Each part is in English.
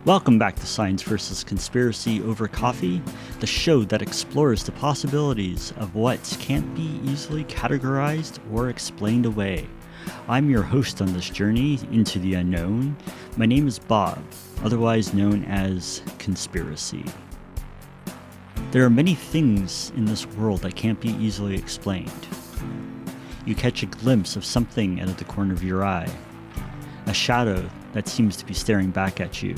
Welcome back to Science vs. Conspiracy over Coffee, the show that explores the possibilities of what can't be easily categorized or explained away. I'm your host on this journey into the unknown. My name is Bob, otherwise known as Conspiracy. There are many things in this world that can't be easily explained. You catch a glimpse of something out of the corner of your eye, a shadow that seems to be staring back at you.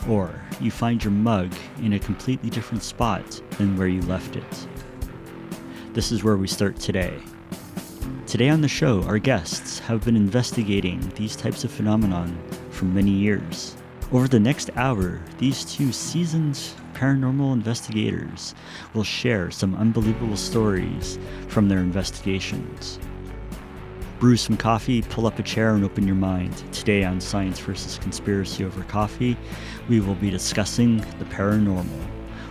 Or you find your mug in a completely different spot than where you left it. This is where we start today. Today on the show, our guests have been investigating these types of phenomenon for many years. Over the next hour, these two seasoned paranormal investigators will share some unbelievable stories from their investigations. Brew some coffee, pull up a chair, and open your mind. Today on Science vs. Conspiracy over Coffee, we will be discussing the paranormal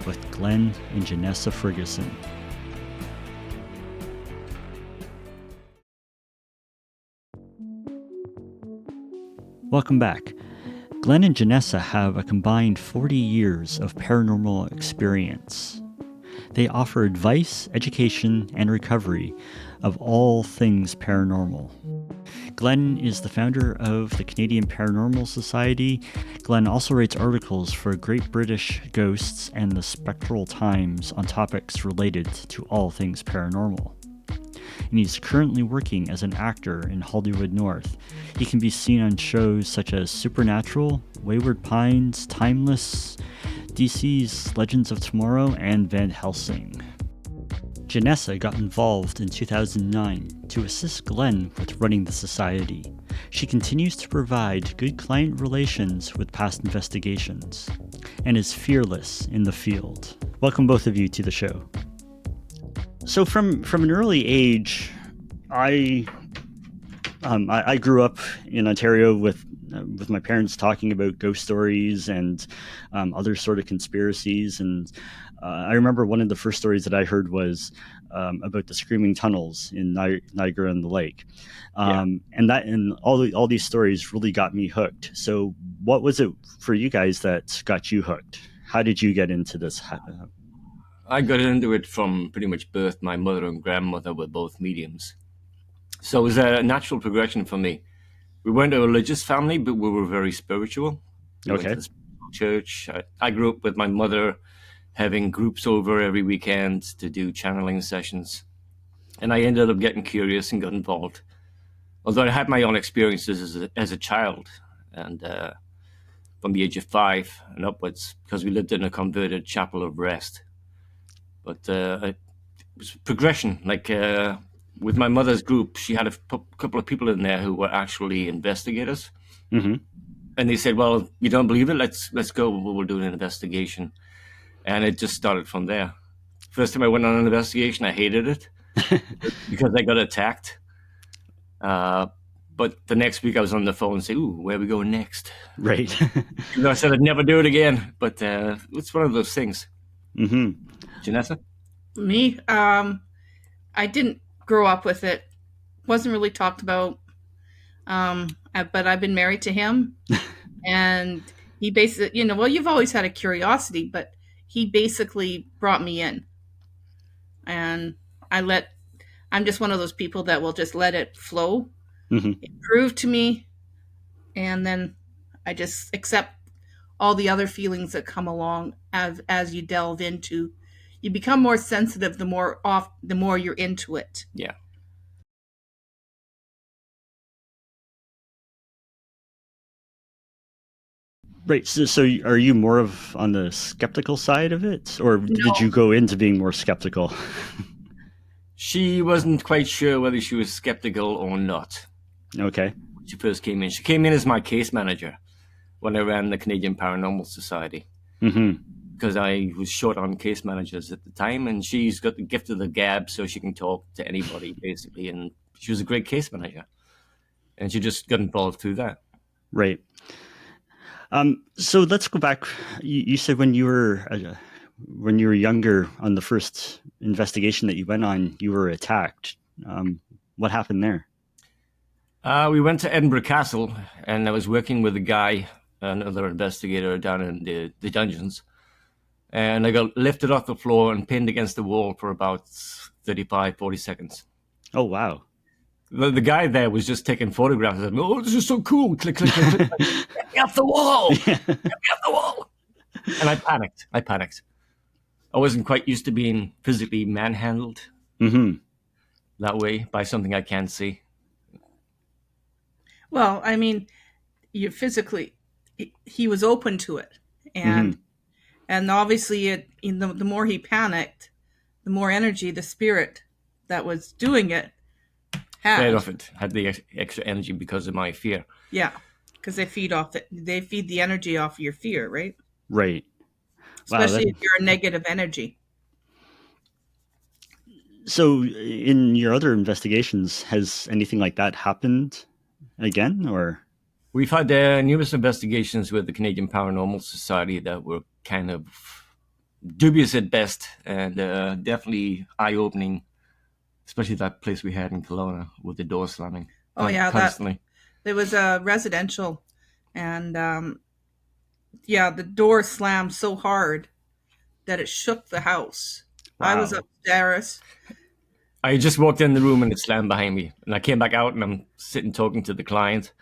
with Glen and Janessa Ferguson. Welcome back. Glen and Janessa have a combined 40 years of paranormal experience. They offer advice, education, and recovery of all things paranormal. Glen is the founder of the Canadian Paranormal Society. Glen also writes articles for Great British Ghosts and the Spectral Times on topics related to all things paranormal. And he's currently working as an actor in Hollywood North. He can be seen on shows such as Supernatural, Wayward Pines, Timeless, DC's Legends of Tomorrow, and Van Helsing. Janessa got involved in 2009 to assist Glen with running the society. She continues to provide good client relations with past investigations and is fearless in the field. Welcome both of you to the show. So from an early age, I grew up in Ontario with my parents talking about ghost stories and other sort of conspiracies. And I remember one of the first stories that I heard was about the screaming tunnels in Niagara and the Lake. And all these stories really got me hooked. So what was it for you guys that got you hooked? How did you get into this? I got into it from pretty much birth. My mother and grandmother were both mediums. So it was a natural progression for me. We weren't a religious family, but we were very spiritual. We went to the church. I grew up with my mother having groups over every weekend to do channeling sessions. And I ended up getting curious and got involved. Although I had my own experiences as a child, and from the age of 5 and upwards, because we lived in a converted chapel of rest. But it was progression. With my mother's group, she had a couple of people in there who were actually investigators. Mm-hmm. And they said, well, you don't believe it? Let's go. We'll do an investigation. And it just started from there. First time I went on an investigation, I hated it because I got attacked. But the next week I was on the phone and say, ooh, where are we going next? Right. I said I'd never do it again. But it's one of those things. Mm-hmm. Janessa? Me? I didn't grow up with it. Wasn't really talked about. But I've been married to him. And he basically, you've always had a curiosity, but he basically brought me in. And I'm just one of those people that will just let it flow. Mm-hmm. It proved to me. And then I just accept all the other feelings that come along as you delve into. You become more sensitive the more you're into it. Yeah. Right. So are you more of on the skeptical side of it, or did you go into being more skeptical? She wasn't quite sure whether she was skeptical or not. Okay. When she first came in. She came in as my case manager when I ran the Canadian Paranormal Society. Mm-hmm. Because I was short on case managers at the time, and she's got the gift of the gab, so she can talk to anybody, basically. And she was a great case manager. And she just got involved through that. Right. So let's go back. You said when you were younger, on the first investigation that you went on, you were attacked. What happened there? We went to Edinburgh Castle, and I was working with a guy another investigator down in the dungeons. And I got lifted off the floor and pinned against the wall for about 35, 40 seconds. Oh, wow. The guy there was just taking photographs of me. Oh, this is so cool. Click, click, click, click. Get me off the wall. Yeah. Get me off the wall. And I panicked. I wasn't quite used to being physically manhandled that way by something I can't see. Well, I mean, you physically, he was open to it, and obviously, the more he panicked, the more energy the spirit that was doing it Fed off it, had the extra energy because of my fear. Yeah, because they feed the energy off your fear, right? Right. Especially if you're a negative energy. So in your other investigations, has anything like that happened again, or? We've had numerous investigations with the Canadian Paranormal Society that were kind of dubious at best, and definitely eye-opening, especially that place we had in Kelowna with the door slamming. Oh, yeah. Constantly. There was a residential, and the door slammed so hard that it shook the house. Wow. I was upstairs. I just walked in the room and it slammed behind me. And I came back out and I'm sitting talking to the client.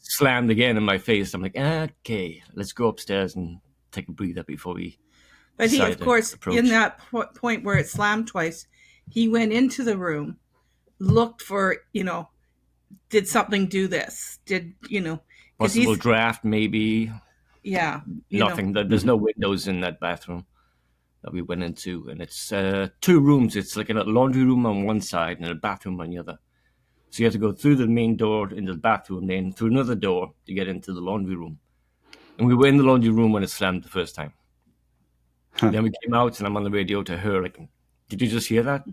Slammed again in my face. I'm like, okay, let's go upstairs and take a breather before we. But he, of course, in that point where it slammed twice, he went into the room, looked for, did something do this? Possible draft, maybe. Yeah. Nothing. There's no windows in that bathroom that we went into. And it's 2 rooms. It's like a laundry room on one side and a bathroom on the other. So you have to go through the main door into the bathroom, then through another door to get into the laundry room. And we were in the laundry room when it slammed the first time. Then we came out and I'm on the radio to her, like, did you just hear that?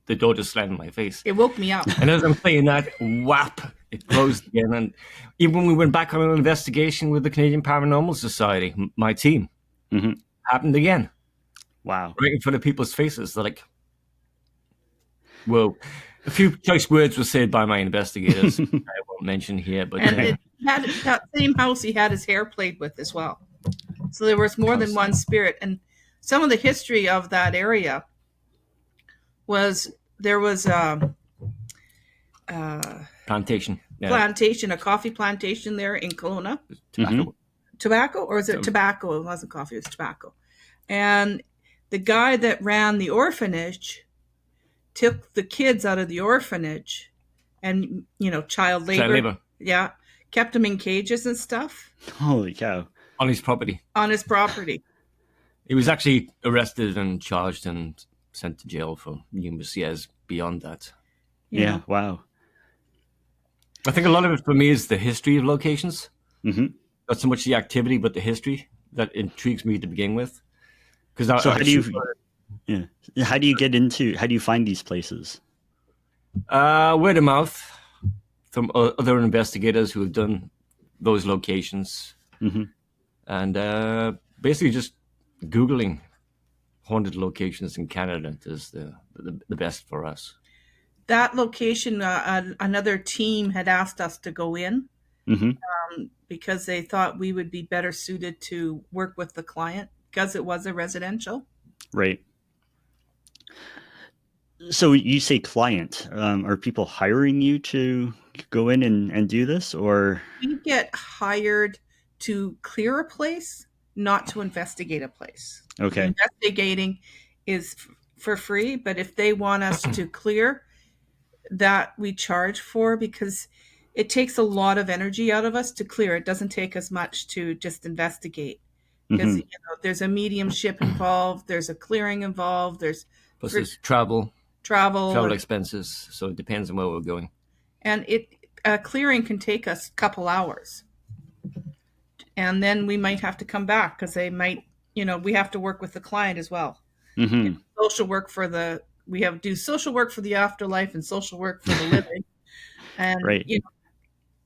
The door just slammed in my face. It woke me up. And as I'm saying that, whap, it closed again. And even when we went back on an investigation with the Canadian Paranormal Society, my team, happened again. Wow. Right in front of people's faces. They're like, whoa. A few choice words were said by my investigators. I won't mention here. But that same house he had his hair played with as well. So there was more than one spirit. And some of the history of that area was there was a plantation. Yeah. Plantation, a coffee plantation there in Kelowna. Tobacco? Or is it tobacco? It wasn't coffee, it was tobacco. And the guy that ran the orphanage took the kids out of the orphanage and, child labor. Yeah. Kept them in cages and stuff. Holy cow. On his property. He was actually arrested and charged and sent to jail for numerous years beyond that. Yeah. Wow. I think a lot of it for me is the history of locations. Not so much the activity, but the history that intrigues me to begin with. So how do you find these places? Word of mouth from other investigators who have done those locations. And basically just Googling haunted locations in Canada is the best for us. That location, another team had asked us to go in because they thought we would be better suited to work with the client because it was a residential. Right. So you say client, are people hiring you to go in and do this, or? We get hired to clear a place, not to investigate a place. Okay. Investigating is for free, but if they want us to clear, that we charge for because it takes a lot of energy out of us to clear. It doesn't take as much to just investigate because there's a mediumship involved, there's a clearing involved, there's travel and expenses. So it depends on where we're going. And clearing can take us a couple hours. And then we might have to come back because they might, we have to work with the client as well. Social work we have to do social work for the afterlife and social work for the living. And,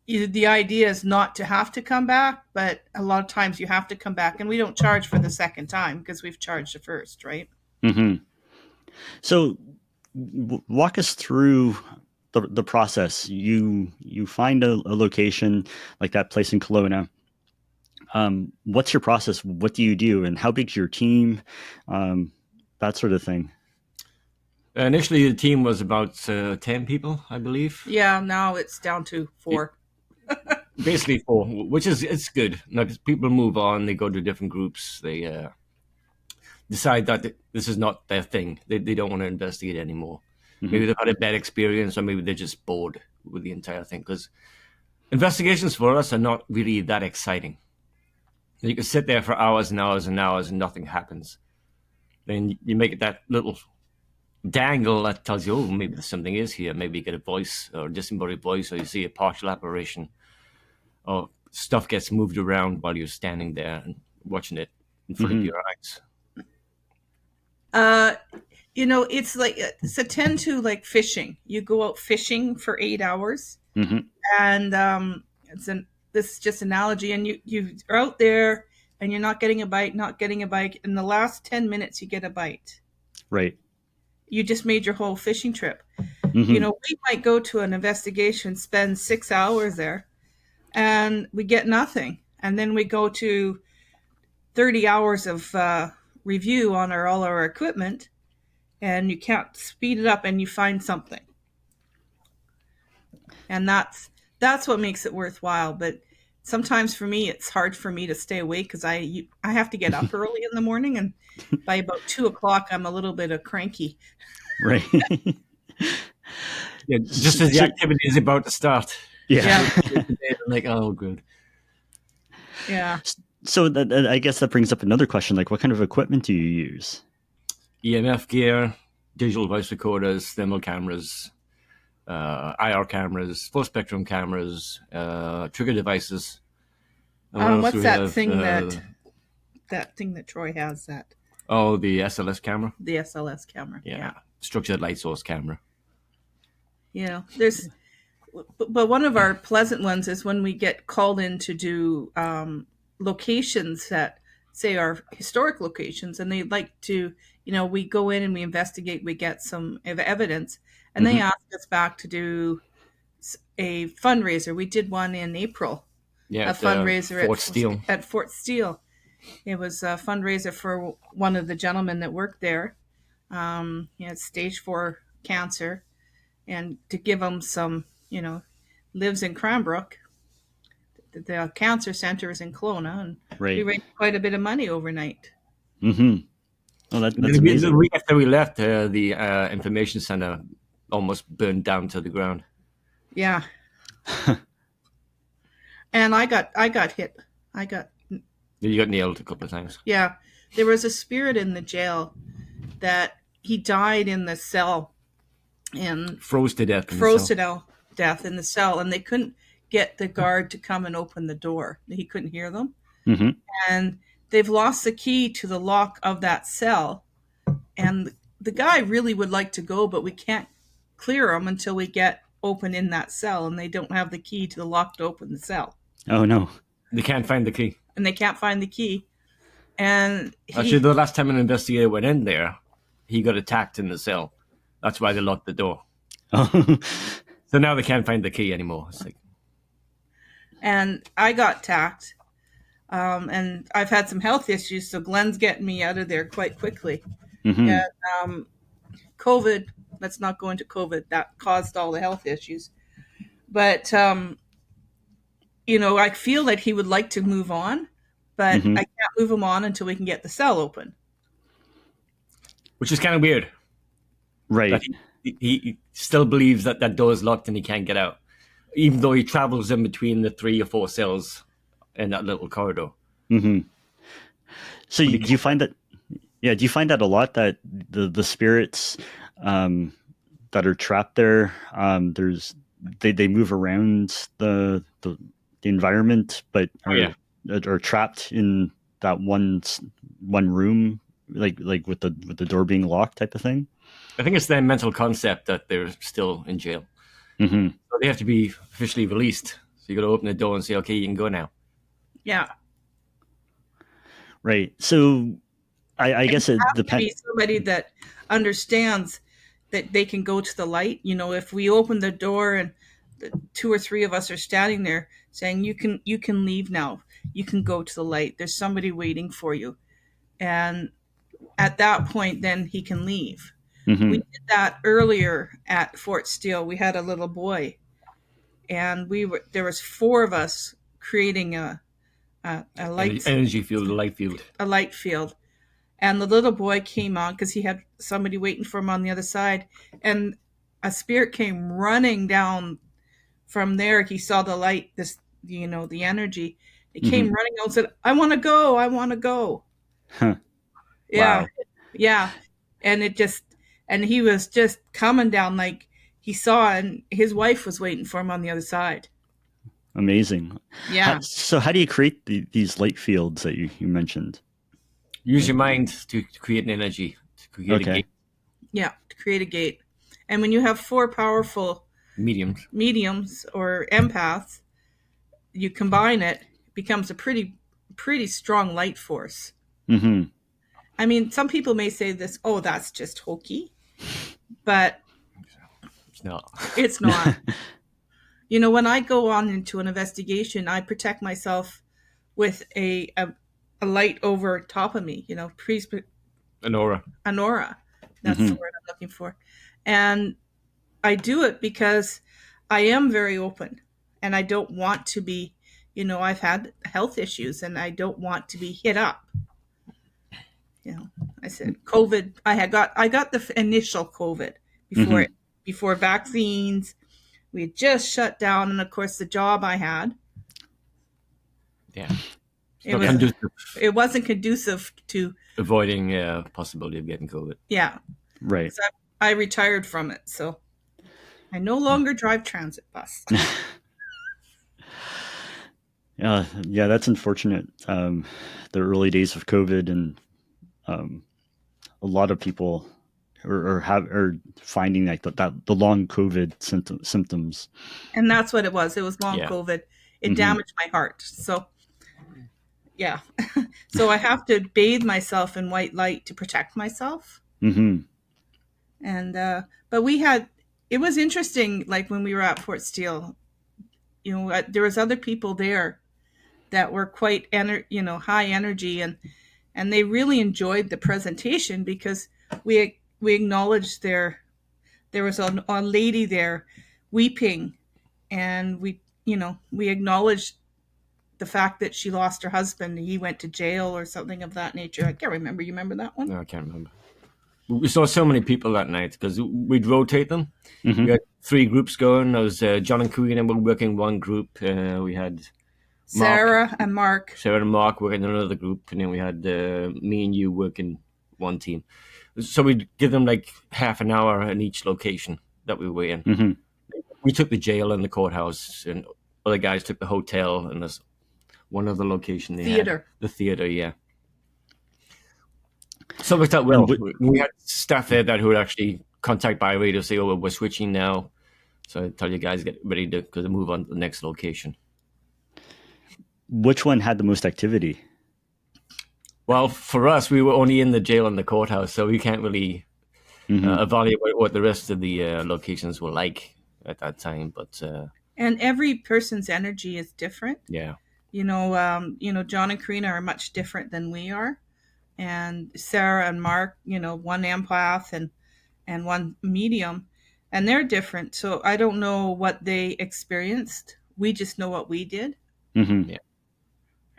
the idea is not to have to come back, but a lot of times you have to come back and we don't charge for the second time because we've charged the first, right? So walk us through the process. You find a location like that place in Kelowna. What's your process? What do you do, and how big's your team? That sort of thing. Initially, the team was about 10 people, I believe. Yeah, now it's down to 4. Basically 4, which is it's good. Now, people move on, they go to different groups, they decide that this is not their thing. They don't want to investigate anymore. Maybe they've had a bad experience, or maybe they're just bored with the entire thing. Because investigations for us are not really that exciting. You can sit there for hours and hours and hours and nothing happens. Then you make it that little dangle that tells you, oh, maybe something is here. Maybe you get a voice or a disembodied voice, or you see a partial apparition, or stuff gets moved around while you're standing there and watching it in front of your eyes. It's akin to like fishing. You go out fishing for 8 hours, and this is just analogy. And you are out there, and you're not getting a bite. In the last 10 minutes, you get a bite. Right. You just made your whole fishing trip. We might go to an investigation, spend 6 hours there, and we get nothing. And then we go to 30 hours of review on all our equipment, and you can't speed it up, and you find something. And that's what makes it worthwhile. But sometimes for me, it's hard for me to stay awake because I have to get up early in the morning, and by about 2:00, I'm a little bit of cranky. Right. Yeah, just as the activity is about to start. Yeah. I'm like, oh, good. Yeah. So I guess that brings up another question. Like, what kind of equipment do you use? EMF gear, digital voice recorders, thermal cameras, IR cameras, full spectrum cameras, trigger devices. What's that thing that thing that Troy has? That the SLS camera. The SLS camera. Yeah. Structured light source camera. There's, but one of our pleasant ones is when we get called in to do locations that say are historic locations, and they like to, we go in and we investigate, we get some evidence, and they ask us back to do a fundraiser. We did one in April. Yeah, a fundraiser at Fort Steele. It was a fundraiser for one of the gentlemen that worked there. He had stage 4 cancer, and to give him some, lives in Cranbrook. The cancer center is in Kelowna, and we raised quite a bit of money overnight. Mm-hmm. Oh, that's amazing. The week after we left, the information center almost burned down to the ground. Yeah. And I got hit. You got nailed a couple of times. Yeah. There was a spirit in the jail that he died in the cell and froze to death in the cell, and they couldn't get the guard to come and open the door. He couldn't hear them. Mm-hmm. And they've lost the key to the lock of that cell. And the guy really would like to go, but we can't clear him until we get open in that cell, and they don't have the key to the lock to open the cell. Oh, no. They can't find the key. And they can't find the key. And actually, the last time an investigator went in there, he got attacked in the cell. That's why they locked the door. Oh. So now they can't find the key anymore. It's like... And I got attacked. And I've had some health issues, so Glen's getting me out of there quite quickly. Mm-hmm. And COVID, let's not go into COVID. That caused all the health issues. But, I feel that he would like to move on, but I can't move him on until we can get the cell open. Which is kind of weird. Right. He still believes that door is locked and he can't get out, even though he travels in between the 3 or 4 cells in that little corridor. Mm-hmm. So do you find that? Yeah, do you find that a lot, that the spirits that are trapped there, they move around the environment, but are trapped in that one room, like with the door being locked, type of thing? I think it's their mental concept that they're still in jail. Mm-hmm. So they have to be officially released. So you got to open the door and say, okay, you can go now. Yeah. Right. So I guess it depends. Be somebody that understands that they can go to the light. If we open the door and 2 or 3 of us are standing there saying, you can leave now. You can go to the light. There's somebody waiting for you. And at that point, then he can leave. Mm-hmm. We did that earlier at Fort Steele. We had a little boy, and there was 4 of us creating a light energy field, a light field. And the little boy came on because he had somebody waiting for him on the other side, and a spirit came running down from there. He saw the light, the energy. It came running out and said, I want to go. I want to go. Huh. Yeah. Wow. Yeah. And he was just coming down, like he saw, and his wife was waiting for him on the other side. Amazing. Yeah. So how do you create these light fields that you mentioned? Use your mind to create an energy, to create a gate. Yeah, to create a gate. And when you have 4 powerful mediums or empaths, you combine it becomes a pretty strong light force. Mm-hmm. I mean, some people may say this, oh, that's just hokey, but it's not. When I go on into an investigation, I protect myself with a light over top of me, an aura. That's the word I'm looking for. And I do it because I am very open, and I don't want to be, I've had health issues, and I don't want to be hit up. I said COVID. I got the initial COVID before vaccines. We had just shut down, and of course the job I had. Yeah, it wasn't conducive to avoiding possibility of getting COVID. Yeah, right. So I retired from it, so I no longer drive transit bus. Yeah, that's unfortunate. The early days of COVID, and a lot of people are finding that the long COVID symptoms. And that's what it was. It was long COVID. It damaged my heart. So, yeah. So I have to bathe myself in white light to protect myself. Mm-hmm. And but it was interesting. Like when we were at Fort Steele, there was other people there that were quite high energy, and they really enjoyed the presentation because we acknowledged there was a lady there weeping, and we acknowledged the fact that she lost her husband. He went to jail or something of that nature. I can't remember. You remember that one? No, I can't remember. We saw so many people that night because we'd rotate them. We had 3 groups going. There was John and Queen, and we were working one group. We had Sarah and Mark working in another group, and then we had me and you working one team. So we'd give them like half an hour in each location that we were in. Mm-hmm. We took the jail and the courthouse, and other guys took the hotel, and there's one other location they had. The theater, yeah. So we thought, well, we had staff there that would actually contact by radio, say, oh, we're switching now. So I tell you guys, get ready to move on to the next location. Which one had the most activity? Well, for us, we were only in the jail and the courthouse, so we can't really evaluate what the rest of the locations were like at that time. But and every person's energy is different. Yeah. John and Karina are much different than we are. And Sarah and Mark, one empath and one medium, and they're different. So I don't know what they experienced. We just know what we did. Mm-hmm. Yeah.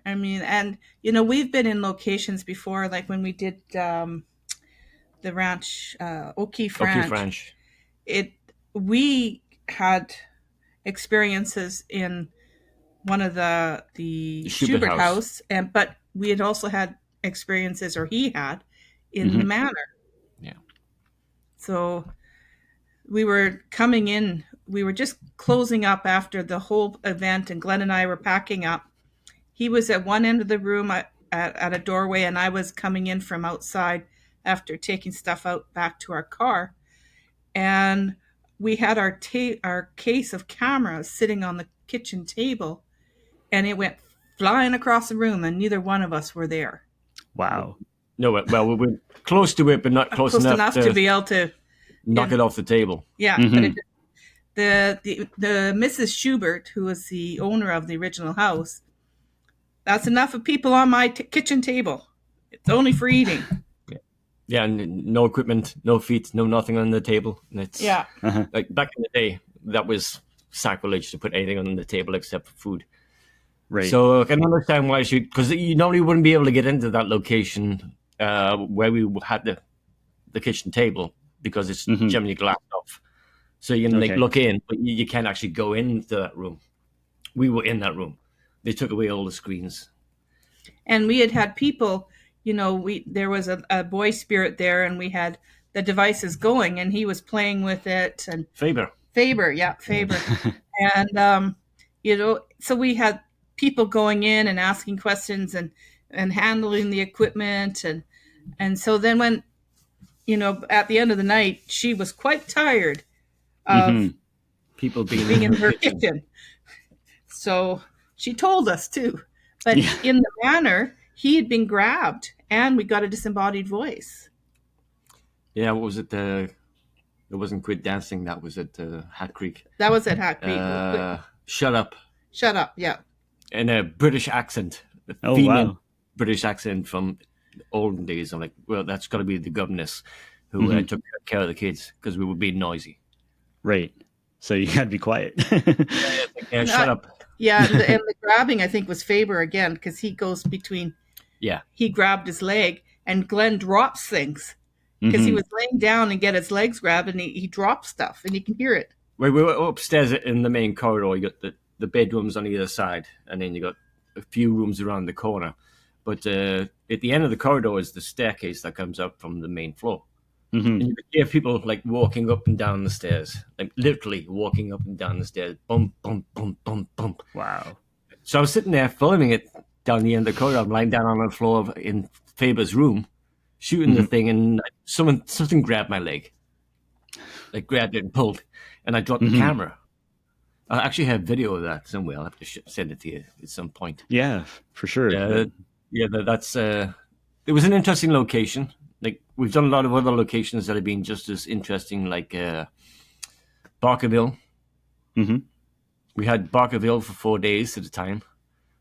I mean, and we've been in locations before, like when we did the ranch, O'Keefe Ranch. We had experiences in one of the Schubert house, but we had also had experiences, or he had, in the manor. Yeah. So we were coming in, we were just closing up after the whole event, and Glen and I were packing up. He was at one end of the room at a doorway, and I was coming in from outside after taking stuff out back to our car. And we had our case of cameras sitting on the kitchen table, and it went flying across the room, and neither one of us were there. Wow. No, well, we were close to it, but not close enough to be able to knock it off the table. Yeah, Mm-hmm. the Mrs. Schubert, who was the owner of the original house, that's enough of people on my kitchen table. It's only for eating. Yeah, and no equipment, no feet, no nothing on the table. And it's like back in the day, that was sacrilege to put anything on the table except for food. Right. So I can understand why because you normally wouldn't be able to get into that location where we had the kitchen table because it's generally glassed off. So you can look in, but you can't actually go into that room. We were in that room. They took away all the screens. And we had people, there was a boy spirit there, and we had the devices going, and he was playing with it. And Faber. And, so we had people going in and asking questions and handling the equipment. And so then when, at the end of the night, she was quite tired of people being in her kitchen. So she told us too. But in the manor, he had been grabbed, and we got a disembodied voice. Yeah, what was it? It wasn't Quit Dancing. That was at Hat Creek. That was at Hat Creek. Shut Up. Shut Up, yeah. And a British accent. Female British accent from the olden days. I'm like, well, that's got to be the governess who took care of the kids because we were being noisy. Right. So you got to be quiet. Shut up. Yeah, and the grabbing, I think, was Faber again, because he goes between. Yeah. He grabbed his leg, and Glen drops things because he was laying down and get his legs grabbed, and he dropped stuff, and you can hear it. We were upstairs in the main corridor. You got the bedrooms on either side, and then you got a few rooms around the corner. But at the end of the corridor is the staircase that comes up from the main floor. And you could hear people like walking up and down the stairs, like literally walking up and down the stairs. Bump, bump, bump, bump, bump. Wow. So I was sitting there filming it down the end of the corridor. I'm lying down on the floor in Faber's room, shooting the thing, and something grabbed my leg. Like grabbed it and pulled, and I dropped the camera. I actually have video of that somewhere. I'll have to send it to you at some point. Yeah, for sure. That's it was an interesting location. Like we've done a lot of other locations that have been just as interesting, like Barkerville. We had Barkerville for 4 days at a time.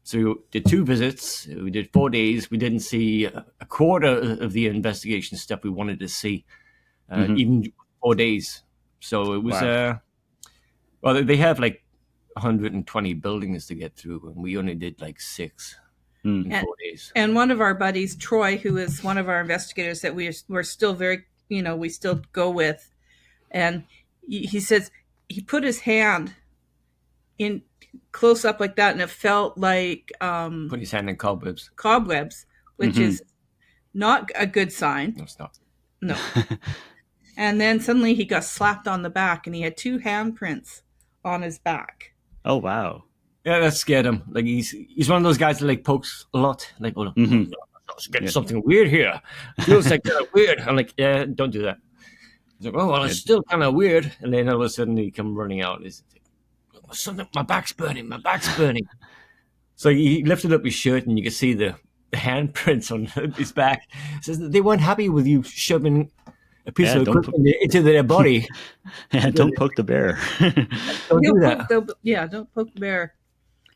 So we did 2 visits. We did 4 days. We didn't see a quarter of the investigation stuff we wanted to see, even 4 days. So it was, well, they have like 120 buildings to get through, and we only did like 6 in 4 days. And one of our buddies, Troy, who is one of our investigators that we're still very, we still go with, and he says he put his hand in close up like that, and it felt like put his hand in cobwebs, which is not a good sign. No, it's not. No. And then suddenly he got slapped on the back, and he had 2 handprints on his back. Oh wow! Yeah, that scared him. Like he's one of those guys that like pokes a lot. Like, oh, let's get something weird here. It feels like kind of weird. I'm like, yeah, don't do that. He's like, oh well, it's still kind of weird. And then all of a sudden he come running out. He's like, something, my back's burning. So he lifted up his shirt, and you could see the handprints on his back. It says that they weren't happy with you shoving a piece of equipment into their body. Yeah, don't poke the bear. Don't do that. Don't poke the bear.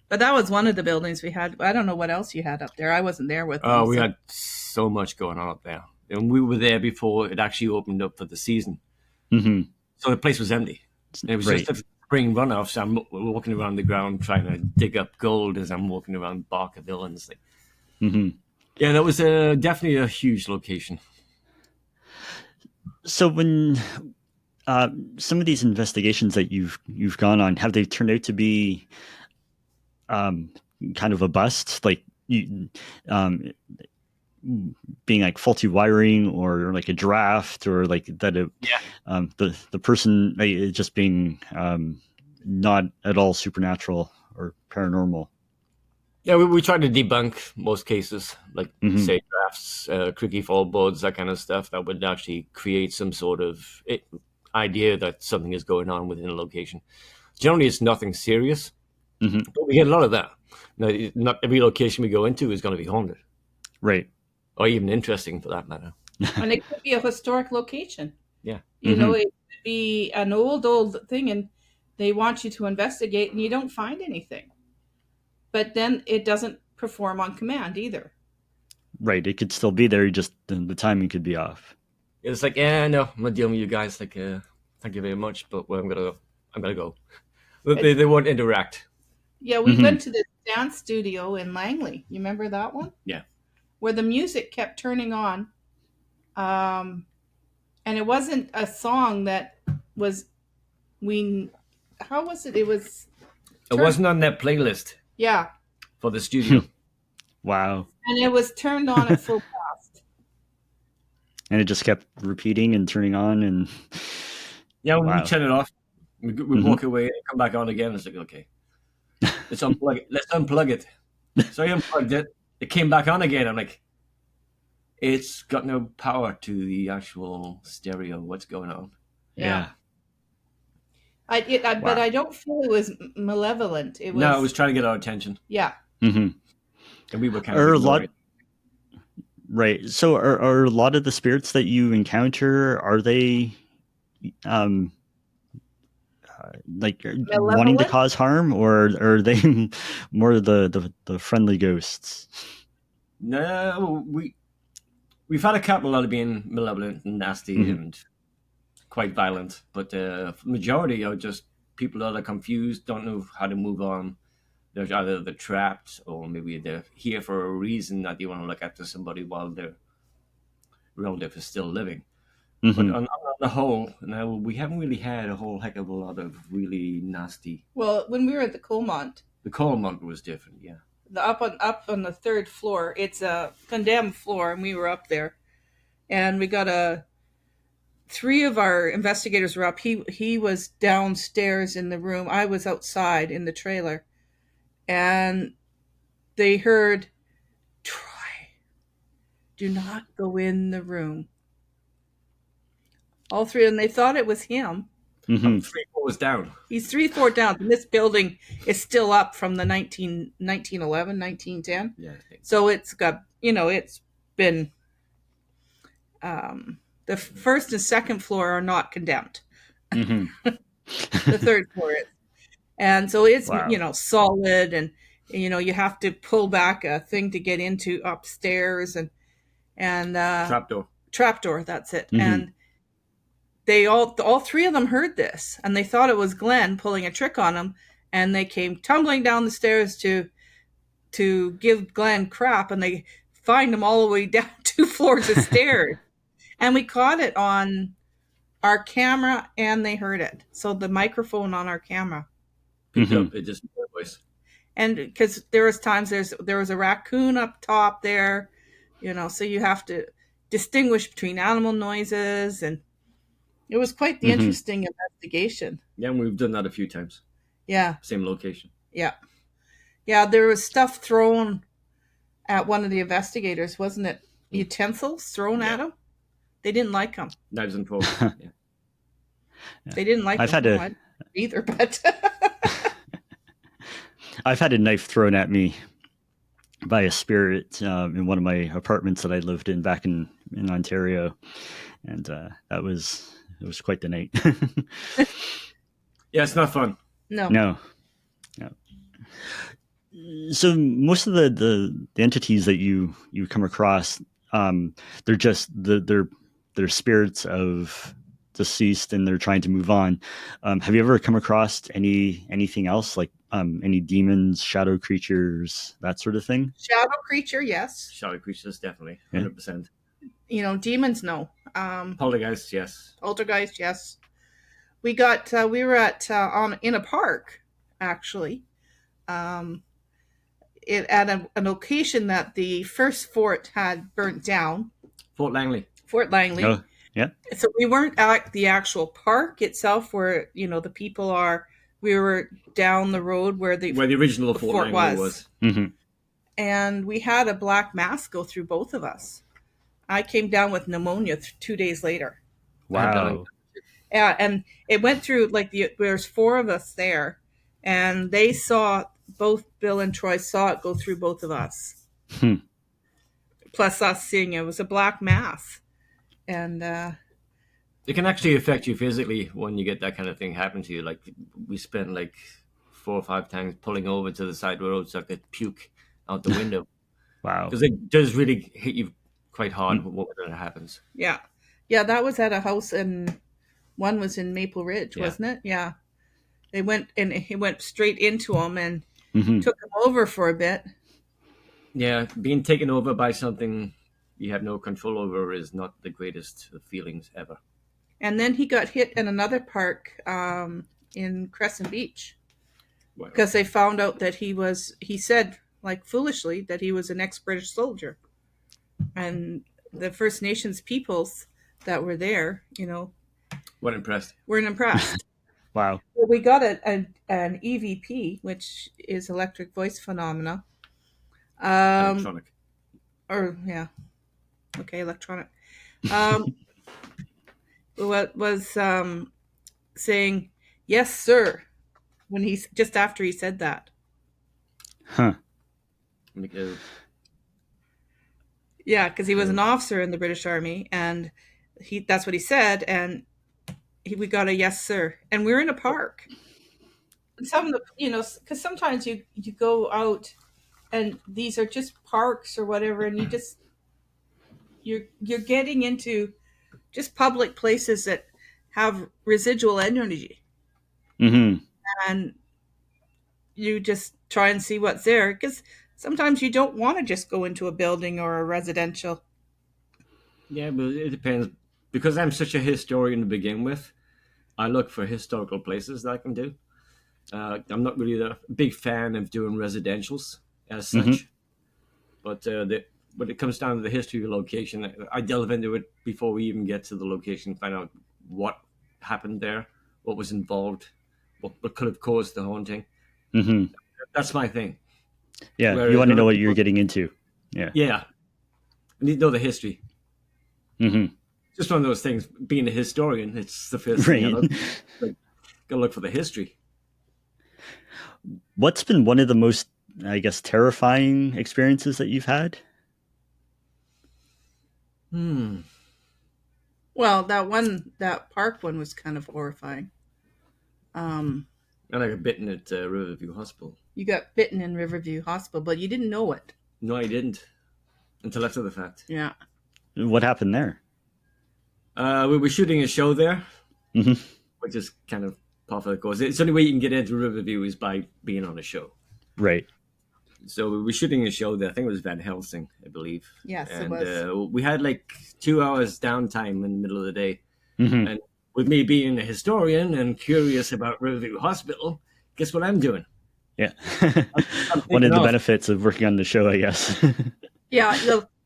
But that was one of the buildings we had. I don't know what else you had up there. I wasn't there with them. Oh, we had so much going on up there. And we were there before it actually opened up for the season. So the place was empty. And it was just a spring runoff. So I'm walking around the ground trying to dig up gold as I'm walking around Barkerville. And it's like, yeah, that was definitely a huge location. So when some of these investigations that you've gone on, have they turned out to be kind of a bust, like you being like faulty wiring, or like a draft, or like that the person just being not at all supernatural or paranormal? Yeah, we try to debunk most cases, like say drafts, creaky floorboards, that kind of stuff that would actually create some sort of idea that something is going on within a location. Generally, it's nothing serious, but we get a lot of that. Now, not every location we go into is going to be haunted. Right. Or even interesting, for that matter. And it could be a historic location. Yeah. It could be an old thing. And they want you to investigate and you don't find anything. But then it doesn't perform on command either. Right. It could still be there. Just the timing could be off. It's like, yeah, no, I'm not dealing with you guys. Like, thank you very much, but I'm gonna go. They won't interact. Yeah, we went to the dance studio in Langley. You remember that one? Yeah. Where the music kept turning on. And it wasn't a song that was how was it? It was It wasn't on that playlist. Yeah. For the studio. Wow. And it was turned on at full blast. And it just kept repeating and turning on and yeah, when we turn it off, we walk away and come back on again. It's like, okay. Let's unplug it. Let's unplug it. So I unplugged it. It came back on again. I'm like, it's got no power to the actual stereo. What's going on? Yeah. But I don't feel it was malevolent. It was trying to get our attention. Yeah. Mm-hmm. And we were kind of right. So are a lot of the spirits that you encounter, are they like malevolent? Wanting to cause harm, or are they more the friendly ghosts? No, we've had a couple that have been malevolent and nasty and quite violent, but the majority are just people that are confused, don't know how to move on. They're either they're trapped, or maybe they're here for a reason that they want to look after somebody while their relative is still living. But on the whole, no, we haven't really had a whole heck of a lot of really nasty. Well, when we were at the Coalmont was different, yeah. Up on the third floor, it's a condemned floor, and we were up there, and we got 3 of our investigators were up. He was downstairs in the room. I was outside in the trailer, and they heard, "Troy, do not go in the room." All 3 of them, they thought it was him. 3 floors down. He's 3 floors down. And this building is still up from the 1911, 1910. Yeah. So it's got, it's been, the first and second floor are not condemned. The third floor is. And so it's, solid, and, you have to pull back a thing to get into upstairs and Trapdoor, that's it. And they all 3 of them heard this, and they thought it was Glen pulling a trick on them, and they came tumbling down the stairs to give Glen crap, and they find him all the way down 2 floors of stairs. And we caught it on our camera, and they heard it. So the microphone on our camera picked up it, just voice. And because there was times there was a raccoon up top there, so you have to distinguish between animal noises, and it was quite the interesting investigation. Yeah, and we've done that a few times. Yeah. Same location. Yeah. Yeah, there was stuff thrown at one of the investigators, wasn't it? Utensils thrown at him. They didn't like them. Knives and forks. Yeah. They didn't like I've them. had either, but I've had a knife thrown at me by a spirit in one of my apartments that I lived in back in Ontario, and it was quite the night. Yeah, it's not fun. No. So most of the entities that you come across, they're just they're spirits of deceased, and they're trying to move on. Have you ever come across anything else, like any demons, shadow creatures, that sort of thing? Shadow creature, yes. Shadow creatures, definitely, 100%. Demons, no. Poltergeist, yes. Poltergeist, yes. We were at in a park, actually. At a location that the first fort had burnt down. Fort Langley. Oh, yeah. So we weren't at the actual park itself where, the people are. We were down the road where the original Fort Langley was. And we had a black mass go through both of us. I came down with pneumonia 2 days later. Wow. Yeah, and it went through, there's 4 of us there, and they saw, both Bill and Troy saw it go through both of us. Plus us seeing it was a black mass. And It can actually affect you physically when you get that kind of thing happen to you. Like we spent like 4 or 5 times pulling over to the side road so I could puke out the window Wow. because it does really hit you quite hard Mm. when that happens. Yeah. Yeah, that was at a house one was in Maple Ridge, Yeah. wasn't it? Yeah. They went and he went straight into him and Hmm. took him over for a bit. Yeah, being taken over by something you have no control over is not the greatest of feelings ever. And then he got hit in another park in Crescent Beach Wow. because they found out that he said, like foolishly, that he was an ex-British soldier. And the First Nations peoples that were there, What impressed? weren't impressed. Wow. Well, we got an EVP, which is electric voice phenomena. Electronic. Or, yeah. Okay, electronic. Um, what was saying, yes, sir, when just after he said that. Huh. Yeah, because he was an Yeah. officer in the British Army, and that's what he said, and we got a yes, sir. And we're in a park. Some of the, because sometimes you go out and these are just parks or whatever, and you're getting into just public places that have residual energy, Hmm. and you just try and see what's there, because sometimes you don't want to just go into a building or a residential. Yeah, but it depends. Because I'm such a historian to begin with, I look for historical places that I can do. I'm not really a big fan of doing residentials as Hmm. such, but when it comes down to the history of the location, I delve into it before we even get to the location, find out what happened there, what was involved, what could have caused the haunting. Hmm. That's my thing. Yeah, you Whereas want to know other what you're people, getting into. Yeah. yeah, I need to know the history. Hmm. Just one of those things. Being a historian, it's the first thing I Right. look. Like, gotta look for the history. What's been one of the most, I guess, terrifying experiences that you've had? Well, that park one was kind of horrifying. Um, And I got bitten at Riverview Hospital. you got bitten in Riverview Hospital, but you didn't know it. No, I didn't until after the fact. Yeah. What happened there? We were shooting a show there, Hmm. which is kind of par for the course. It's the only way you can get into Riverview is by being on a show. Right. So we were shooting a show there. I think it was Van Helsing, I believe. Yes, and, it was. we had like 2 hours downtime in the middle of the day. Hmm. And with me being a historian and curious about Riverview Hospital, guess what I'm doing? Yeah. I'm One of taking the off. benefits of working on the show, I guess. Yeah.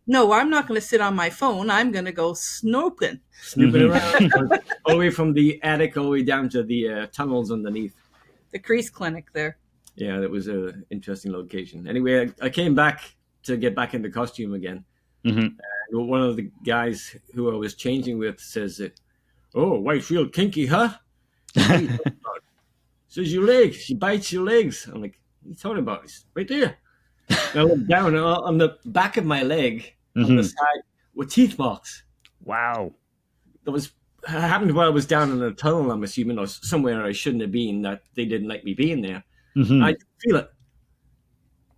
No, I'm not going to sit on my phone. I'm going to go snooping. Snooping Mhm. around all the way from the attic all the way down to the tunnels underneath. The crease clinic there. Yeah, that was an interesting location. Anyway, I came back to get back into costume again. Hmm. And one of the guys who I was changing with says, "Oh, wife's real kinky, huh?" What are you talking about? Says your leg. She bites your legs. I'm like, what are you talking about? It's right there. And I look down and on the back of my leg, on the Mhm. side, were teeth marks. Wow. That was happened while I was down in the tunnel, I'm assuming, or somewhere I shouldn't have been, that they didn't like me being there. Hmm. I didn't feel it.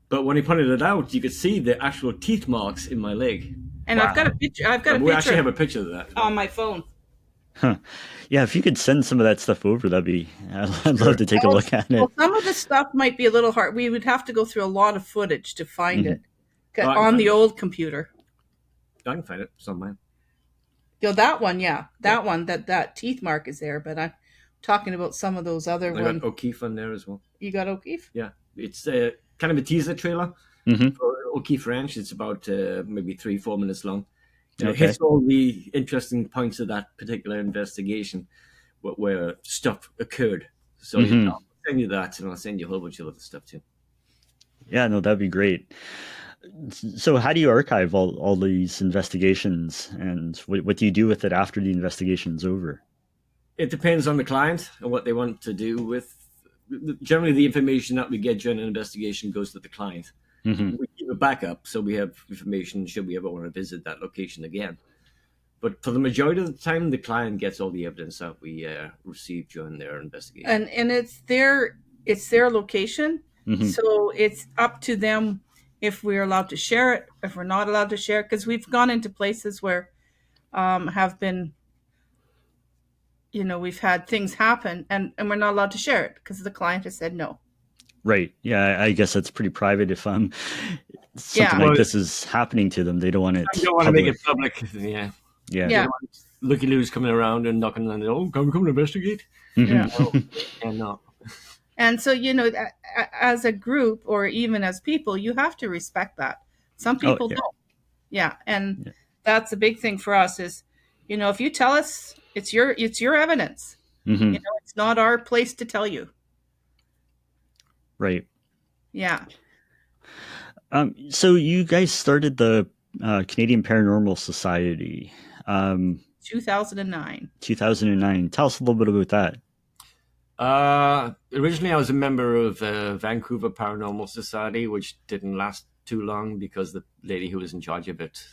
But when he pointed it out, you could see the actual teeth marks in my leg. And Wow. I've got a picture. I've got a We actually have picture a picture of that. on my phone. Huh. Yeah, if you could send some of that stuff over, I'd Sure. love to take a look at it. Well, some of the stuff might be a little hard. We would have to go through a lot of footage to find Mhm. it Oh, I can on find the it. old computer. I can find it somewhere. That one, yeah, that one, that teeth mark is there. But I'm talking about some of those other I ones. got O'Keefe on there as well. You got O'Keefe? Yeah, it's kind of a teaser trailer Hmm. for O'Keefe Ranch. It's about maybe 3-4 minutes long. And it Okay. hits all the interesting points of that particular investigation where stuff occurred. So Mhm. I'll send you that, and I'll send you a whole bunch of other stuff too. Yeah, no, that'd be great. So how do you archive all these investigations, and what do you do with it after the investigation's over? It depends on the client and what they want to do with. Generally, the information that we get during an investigation goes to the client. Hmm. We keep a backup, so we have information should we ever want to visit that location again. But for the majority of the time, the client gets all the evidence that we received during their investigation. And it's their location, Mhm. so it's up to them if we're allowed to share it, if we're not allowed to share it, because we've gone into places where have been, we've had things happen and we're not allowed to share it because the client has said no. Right. Yeah, I guess that's pretty private. If something Yeah. like this is happening to them, they don't want it. I don't want to make it public. Yeah. Yeah. Yeah. Looky Lou's coming around and knocking on the door. Can we come and investigate? Yeah. And no. And so, as a group or even as people, you have to respect that. Some people don't. Yeah. And that's a big thing for us is, if you tell us, it's your evidence. Mm-hmm. It's not our place to tell you. Right. Yeah. So you guys started the Canadian Paranormal Society. 2009. 2009. Tell us a little bit about that. Originally, I was a member of Vancouver Paranormal Society, which didn't last too long because the lady who was in charge of it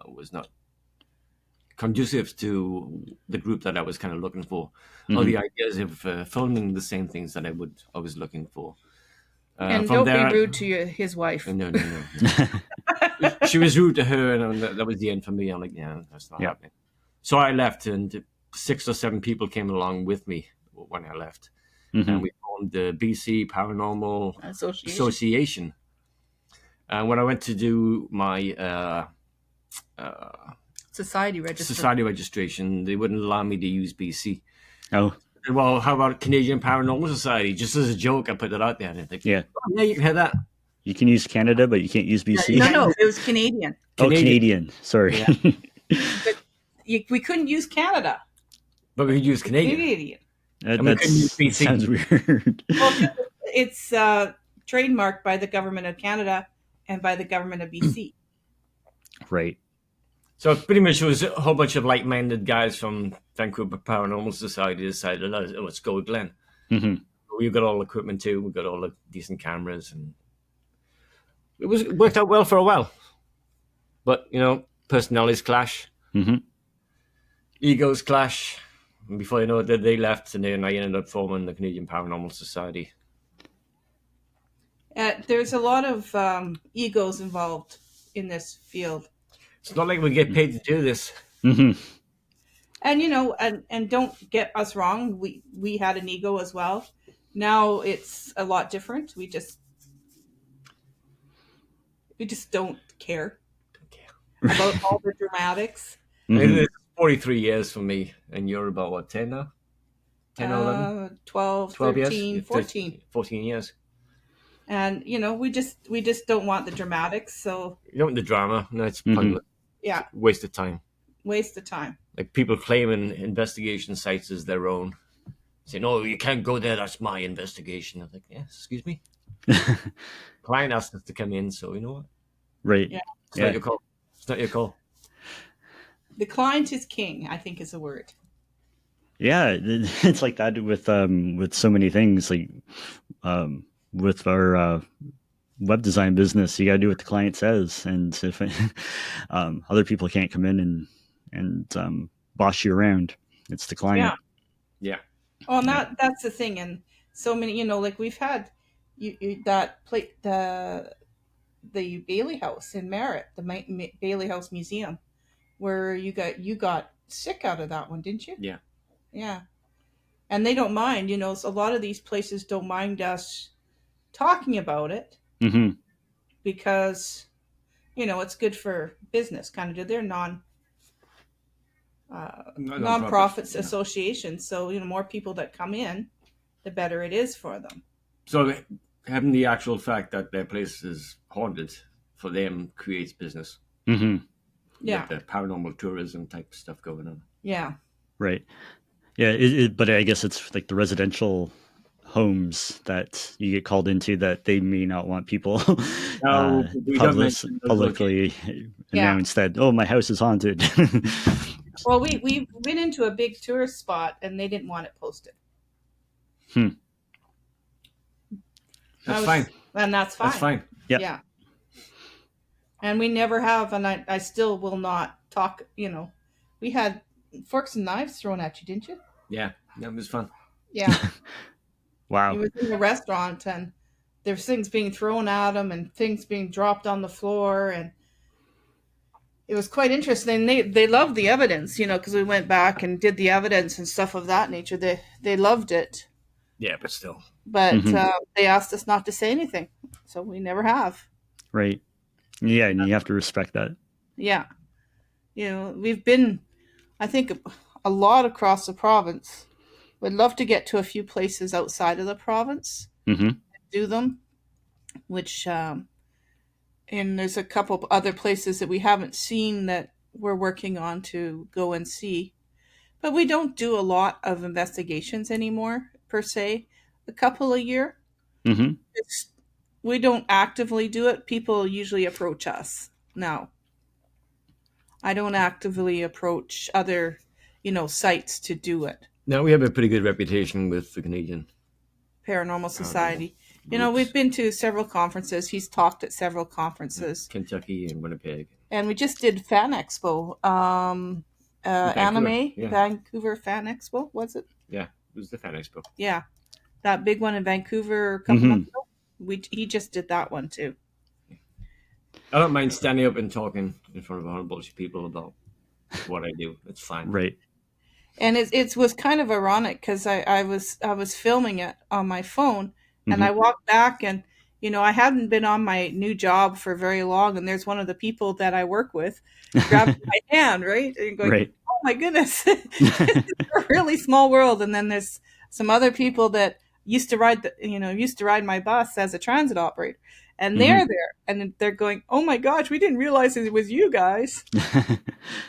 was not conducive to the group that I was kind of looking for, or the ideas of filming the same things that I was looking for. And don't be rude to his wife. No. She was rude to her, and that was the end for me. I'm like, yeah, that's not happening. So I left, and 6 or 7 people came along with me when I left. And we formed the BC Paranormal Association. And when I went to do my society registration, they wouldn't allow me to use BC. Oh. Well, how about Canadian Paranormal Society? Just as a joke, I put it out there. And I think, yeah, you can have that. You can use Canada, but you can't use BC? No, it was Canadian. Oh, Canadian. Sorry. Yeah. But we couldn't use Canada. But we could use Canadian. That sounds weird. Well, it's trademarked by the government of Canada and by the government of BC. Right. So pretty much it was a whole bunch of like-minded guys from Vancouver Paranormal Society decided, let's go with Glen. Mm-hmm. We've got all the equipment too. We've got all the decent cameras, and it worked out well for a while. But personalities clash, egos clash, and before you know it, they left, and then I ended up forming the Canadian Paranormal Society. There's a lot of egos involved in this field. It's not like we get paid to do this. Mm-hmm. And and don't get us wrong, we had an ego as well. Now it's a lot different. We just don't care about all the dramatics. It's 43 years for me, and you're about what, 10 now? 10 or 11? 12 13 years? 14 14 years. And we just don't want the dramatics. So you don't want the drama. No, it's pointless. Yeah, waste of time. Like people claiming investigation sites as their own, saying, "Oh, you can't go there. That's my investigation." I'm like, "Yeah, excuse me." Client asked us to come in, so you know what? Right. Yeah. It's not your call. It's not your call. The client is king, I think is a word. Yeah, it's like that with so many things. Like with our web design business, you got to do what the client says, and if other people can't come in and boss you around, it's the client. Yeah. Well, that's the thing, and so many, like we've had the Bailey House in Merritt, the Bailey House Museum, where you got sick out of that one, didn't you? Yeah. Yeah, and they don't mind, so a lot of these places don't mind us talking about it. Mm-hmm. Because it's good for business, kind of do their non-profits association. So more people that come in, the better it is for them. So having the actual fact that their place is haunted for them creates business. Mm-hmm. Yeah, with the paranormal tourism type stuff going on. Yeah, right. Yeah, but I guess it's like the residential homes that you get called into that they may not want people publicly announced that, oh, my house is haunted. Well, we went into a big tourist spot and they didn't want it posted. That's fine. And that's fine. That's fine. Yep. Yeah. And we never have, and I still will not talk, we had forks and knives thrown at you, didn't you? Yeah, that was fun. Yeah. Wow. He was in a restaurant and there's things being thrown at him and things being dropped on the floor, and it was quite interesting. They loved the evidence, because we went back and did the evidence and stuff of that nature. They loved it, Yeah, but still. but Mhm. they asked us not to say anything, so we never have. Right. Yeah, and you have to respect that. Yeah, we've been, I think, a lot across the province. Would love to get to a few places outside of the province, Mm-hmm. do them, which and there's a couple of other places that we haven't seen that we're working on to go and see. But we don't do a lot of investigations anymore, per se. A couple a year. Mm-hmm. We don't actively do it. People usually approach us now. I don't actively approach other, sites to do it. Now we have a pretty good reputation with the Canadian Paranormal Society. groups. We've been to several conferences. He's talked at several conferences. Kentucky and Winnipeg. And we just did Fan Expo. Anime, yeah. Vancouver Fan Expo, was it? Yeah, it was the Fan Expo. Yeah. That big one in Vancouver a couple months ago. He just did that one too. I don't mind standing up and talking in front of a whole bunch of people about what I do. It's fine. Right. And it was kind of ironic because I was filming it on my phone, and I walked back and I hadn't been on my new job for very long, and there's one of the people that I work with grabbing my hand, right? And going, Right. oh my goodness, it's a really small world. And then there's some other people that used to ride my bus as a transit operator, and they're there, and they're going, oh my gosh, we didn't realize it was you guys.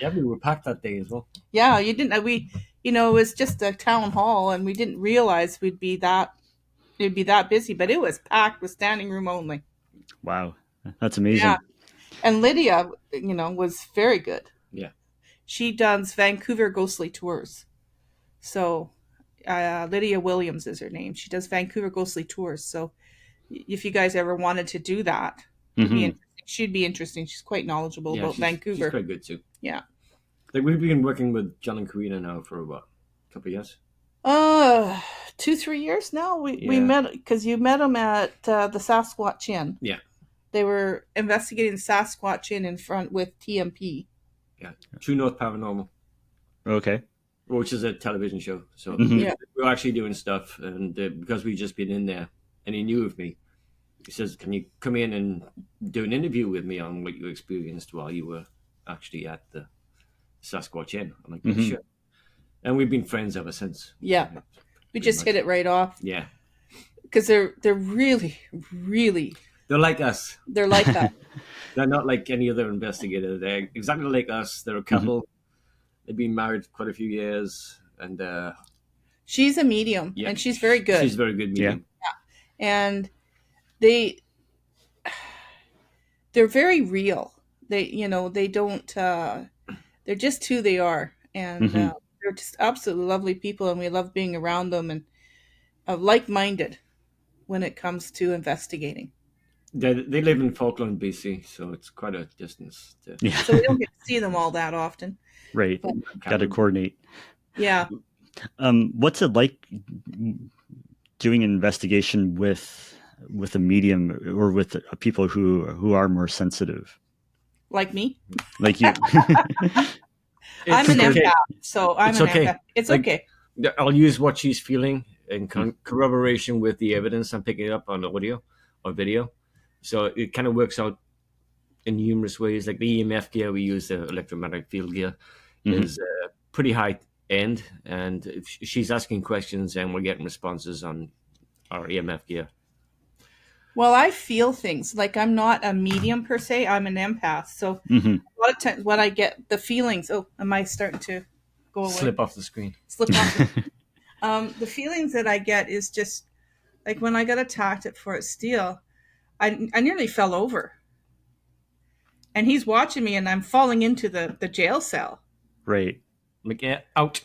Yeah, we were packed that day as well. Yeah, you didn't. It was just a town hall, and we didn't realize it'd be that busy. But it was packed with standing room only. Wow, that's amazing. Yeah, and Lydia, was very good. Yeah, she does Vancouver ghostly tours. So, Lydia Williams is her name. She does Vancouver ghostly tours. So, if you guys ever wanted to do that, she'd be interesting. She's quite knowledgeable about Vancouver. She's quite good too. Yeah. Like we've been working with John and Karina now for what, a couple of years? 2-3 years now. We met because you met them at the Sasquatch Inn. Yeah. They were investigating Sasquatch Inn in front with TMP. Yeah. True North Paranormal. Okay. Which is a television show. So Yeah. we were actually doing stuff, and because we'd just been in there, and he knew of me, he says, "Can you come in and do an interview with me on what you experienced while you were actually at the Sasquatch Inn?" I'm like, "Yeah, sure." And we've been friends ever since. Yeah. We just hit it right off. Yeah. Because they're really, really... They're like us. They're like that. They're not like any other investigator. They're exactly like us. They're a couple. They've been married quite a few years. And she's a medium, and she's very good. She's a very good medium. Yeah. And they're very real. They don't... they're just who they are. And they're just absolutely lovely people, and we love being around them, and like-minded when it comes to investigating. They live in Falkland, BC, so it's quite a distance. So we don't get to see them all that often. Right. Got to coordinate. Yeah. What's it like doing an investigation with a medium or with people who are more sensitive? Like me? Like you. I'm an empath, so I'm an okay. empath. It's like, okay. I'll use what she's feeling in corroboration with the evidence I'm picking up on audio or video. So it kind of works out in numerous ways. Like the EMF gear we use, the electromagnetic field gear, is pretty high end. And if she's asking questions and we're getting responses on our EMF gear. Well, I feel things. Like I'm not a medium per se. I'm an empath. So a lot of times when I get the feelings, am I starting to go away? Slip off the screen. Slip off. The feelings that I get is just like when I got attacked at Fort Steele, I nearly fell over. And he's watching me, and I'm falling into the jail cell. Right. Like, yeah, out.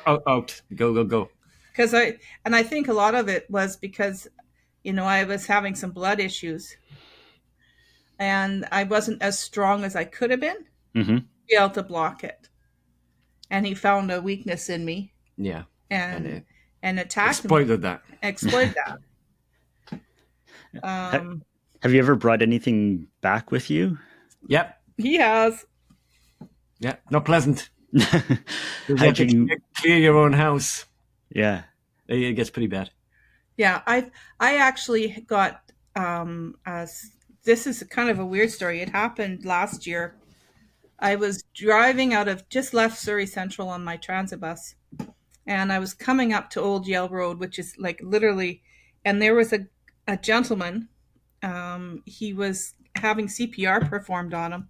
out. Go. Because I think a lot of it was because, I was having some blood issues. And I wasn't as strong as I could have been to be able to block it. and he found a weakness in me Yeah. and attacked me, Exploited that. exploited that. Have you ever brought anything back with you? Yep. He has. Yeah. Not pleasant. You have to Hiking. clear your own house. Yeah. It gets pretty bad. Yeah, I actually got this is kind of a weird story. It happened last year. I was driving just left Surrey Central on my transit bus, and I was coming up to Old Yale Road, which is like literally, and there was a gentleman. He was having CPR performed on him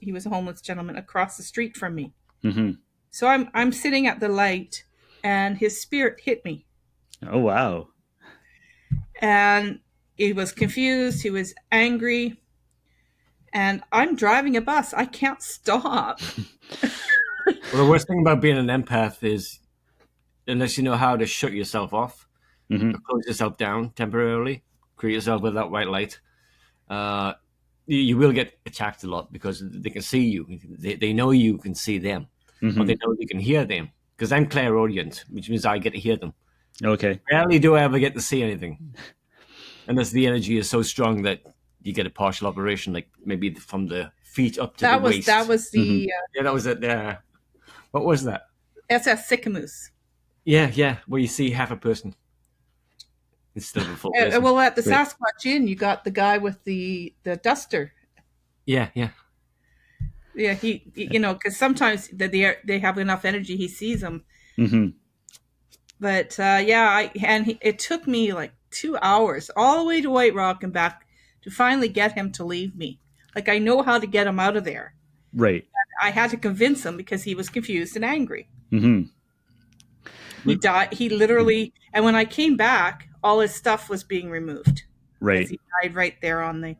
he was a homeless gentleman across the street from me. Mm-hmm. So I'm sitting at the light, and his spirit hit me. Oh, wow. And he was confused. He was angry. And I'm driving a bus. I can't stop. Well, the worst thing about being an empath is, unless you know how to shut yourself off, Mm-hmm. or close yourself down temporarily, create yourself with that white light, you will get attacked a lot because they can see you. They know you can see them, Mm-hmm. or they know you can hear them. Because I'm clairaudient, which means I get to hear them. Okay. Rarely do I ever get to see anything, unless the energy is so strong that you get a partial operation, like maybe from the feet up to the waist. That was the Yeah, that was it. What was that? SS Sycamoose. Yeah, where you see half a person instead of a full person. Well, at the Right. Sasquatch Inn, you got the guy with the duster. Yeah. Yeah, he because sometimes they have enough energy, he sees them. Mm-hmm. But it took me like 2 hours all the way to White Rock and back to finally get him to leave me. Like, I know how to get him out of there. Right. I had to convince him because he was confused and angry. Mm-hmm. He died. He literally, and when I came back, all his stuff was being removed. Right. He died right there on the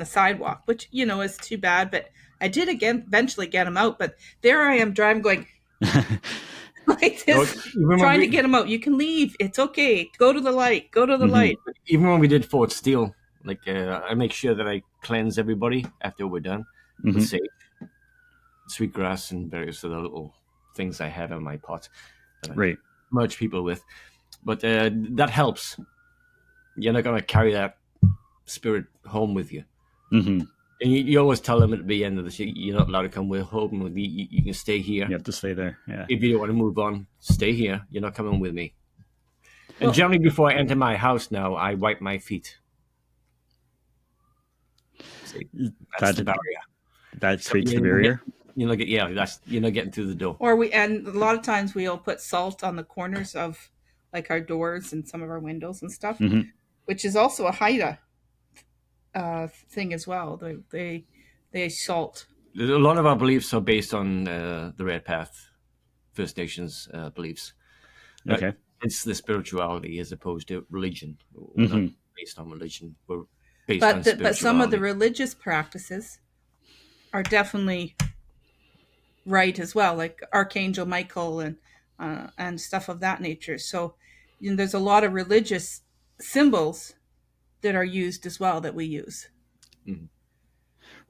sidewalk, which is too bad. But I did eventually get him out. But there I am driving, going like this, trying to get him out. You can leave. It's okay. Go to the light. Go to the light. Even when we did Fort Steele, like I make sure that I cleanse everybody after we're done with sage, sweetgrass, and various other little things I have in my pot that I merge people with. But that helps. You're not going to carry that spirit home with you. Mm-hmm. And you always tell them at the end of the shit, you're not allowed to come home with me. You can stay here. You have to stay there. Yeah. If you don't want to move on, stay here. You're not coming with me. And generally, before I enter my house now, I wipe my feet. See, that's the barrier. That creates the barrier. You're not getting through the door. And a lot of times we'll put salt on the corners of like our doors and some of our windows and stuff, which is also a Haida thing as well. They salt. A lot of our beliefs are based on the Red Path First Nations beliefs. Okay. It's the spirituality as opposed to religion. We're not based on religion. We're based on spirituality. But some of the religious practices are definitely right as well, like Archangel Michael and stuff of that nature. So there's a lot of religious symbols that are used as well that we use.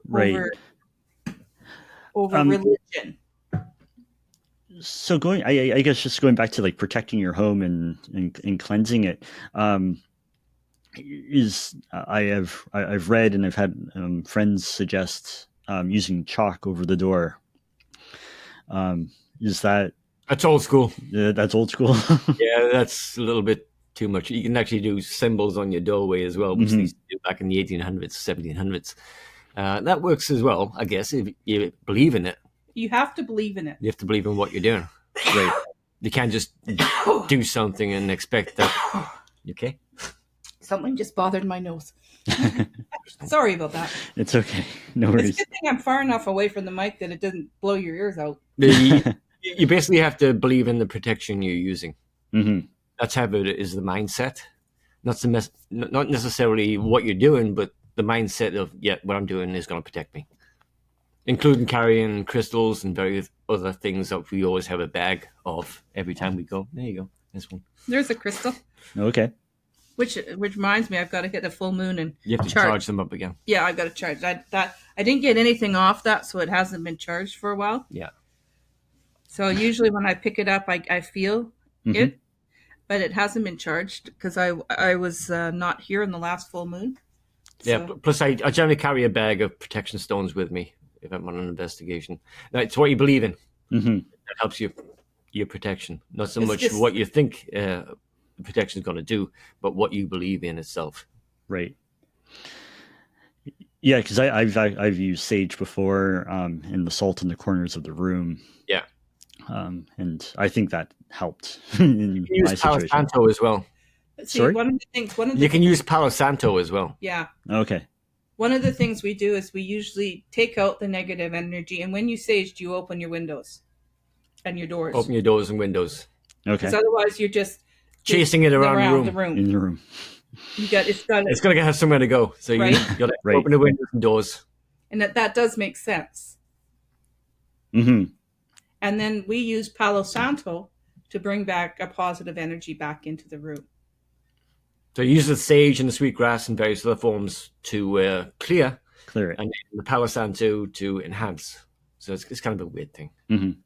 Right. Over religion. So I guess just going back to like protecting your home and cleansing it, I've read and I've had friends suggest using chalk over the door. That's old school? That's old school. Yeah, that's a little bit too much. You can actually do symbols on your doorway as well, which they used to do back in the 1800s, 1700s. That works as well, I guess, if you believe in it. You have to believe in it. You have to believe in what you're doing. Right. You can't just do something and expect that. You okay? Something just bothered my nose. Sorry about that. It's okay. No worries. It's a good thing I'm far enough away from the mic that it doesn't blow your ears out. You basically have to believe in the protection you're using. That's how it is, the mindset. Not necessarily what you're doing, but the mindset of, what I'm doing is going to protect me. Including carrying crystals and various other things that we always have a bag of every time we go. There you go. This one. There's a crystal. Okay. Which reminds me, I've got to hit a full moon and you have to charge them up again. Yeah, I've got to charge. I didn't get anything off that, so it hasn't been charged for a while. Yeah. So usually when I pick it up, I feel Mm-hmm. it, but it hasn't been charged because I was not here in the last full moon. Yeah. So Plus, I generally carry a bag of protection stones with me if I'm on an investigation. Now, it's what you believe in Mm-hmm. that helps your protection, not so it's much just what you think the protection is going to do, but what you believe in itself. Right. Yeah, because I've used sage before, and the salt in the corners of the room. Yeah. And I think that helped You in can use my Palo situation. Santo as well. see Sorry? one of the things. One of the You can things, use Palo Santo as well. yeah. Okay. One of the things we do is we usually take out the negative energy, and when you sage, you open your windows and your doors, Open your doors and windows. because Okay. otherwise you're just Chasing it around the the room. In the room. It's got It's going to have somewhere to go. So you Right. got to Right. open the windows and doors. and that does make sense. Mm-hmm. And then we use Palo Santo to bring back a positive energy back into the room. So you use the sage and the sweetgrass and various other forms to clear, Clear it. and the Palo Santo to enhance. So it's kind of a weird thing. Mm-hmm.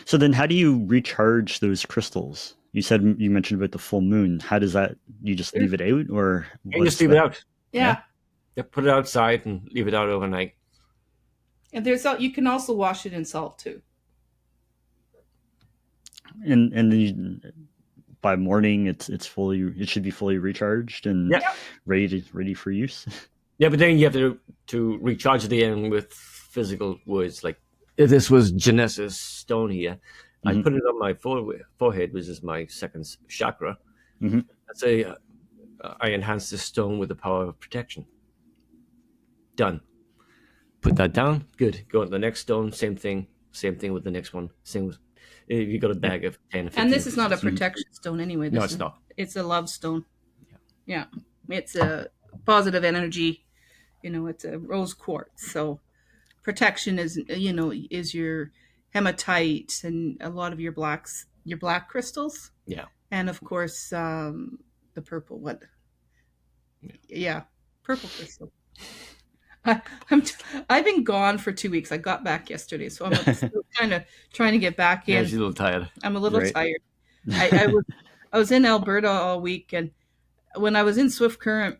So then how do you recharge those crystals? You mentioned about the full moon. How does that, you just leave it out, or You just leave it out. Yeah. Yeah, put it outside and leave it out overnight. And you can also wash it in salt too. And then by morning it should be fully recharged and Yeah. ready for use. Yeah, but then you have to recharge it again with physical words. Like if this was Janessa's stone here, I Mhm. put it on my forehead, which is my second chakra. Mhm. I'd say I enhance this stone with the power of protection. Done. Put that down. Good. Go on to the next stone. Same thing. Same thing with the next one. Same. If you got a bag of 10, 15. And this is not a pieces. protection stone anyway. No, This it's not. It's a love stone. Yeah. It's a positive energy. It's a rose quartz. So protection is your hematite and a lot of your black crystals. Yeah. And of course, the purple. What? Yeah, purple crystal. I've been gone for 2 weeks. I got back yesterday, so I'm still kind of trying to get back Yeah, in. she's a little tired. I'm a little Right. tired. I was in Alberta all week, and when I was in Swift Current,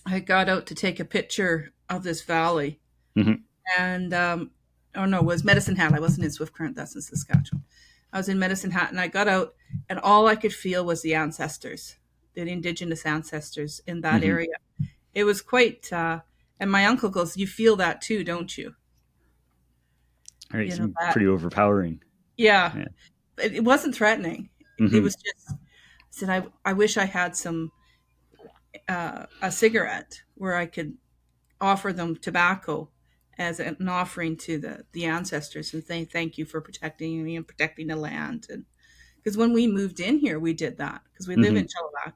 I got out to take a picture of this valley. Mhm. And oh no, it was Medicine Hat. I wasn't in Swift Current. That's in Saskatchewan. I was in Medicine Hat, and I got out, and all I could feel was the ancestors, the Indigenous ancestors in that Mhm. area. It was quite. And my uncle goes, "You feel that too, don't you?" All right, You so know that. pretty overpowering. Yeah. Yeah. It wasn't threatening. It Mhm. was just. I said, I wish I had some a cigarette where I could offer them tobacco as an offering to the ancestors and thank you for protecting me and protecting the land. And because when we moved in here, we did that because we live in Chilliwack,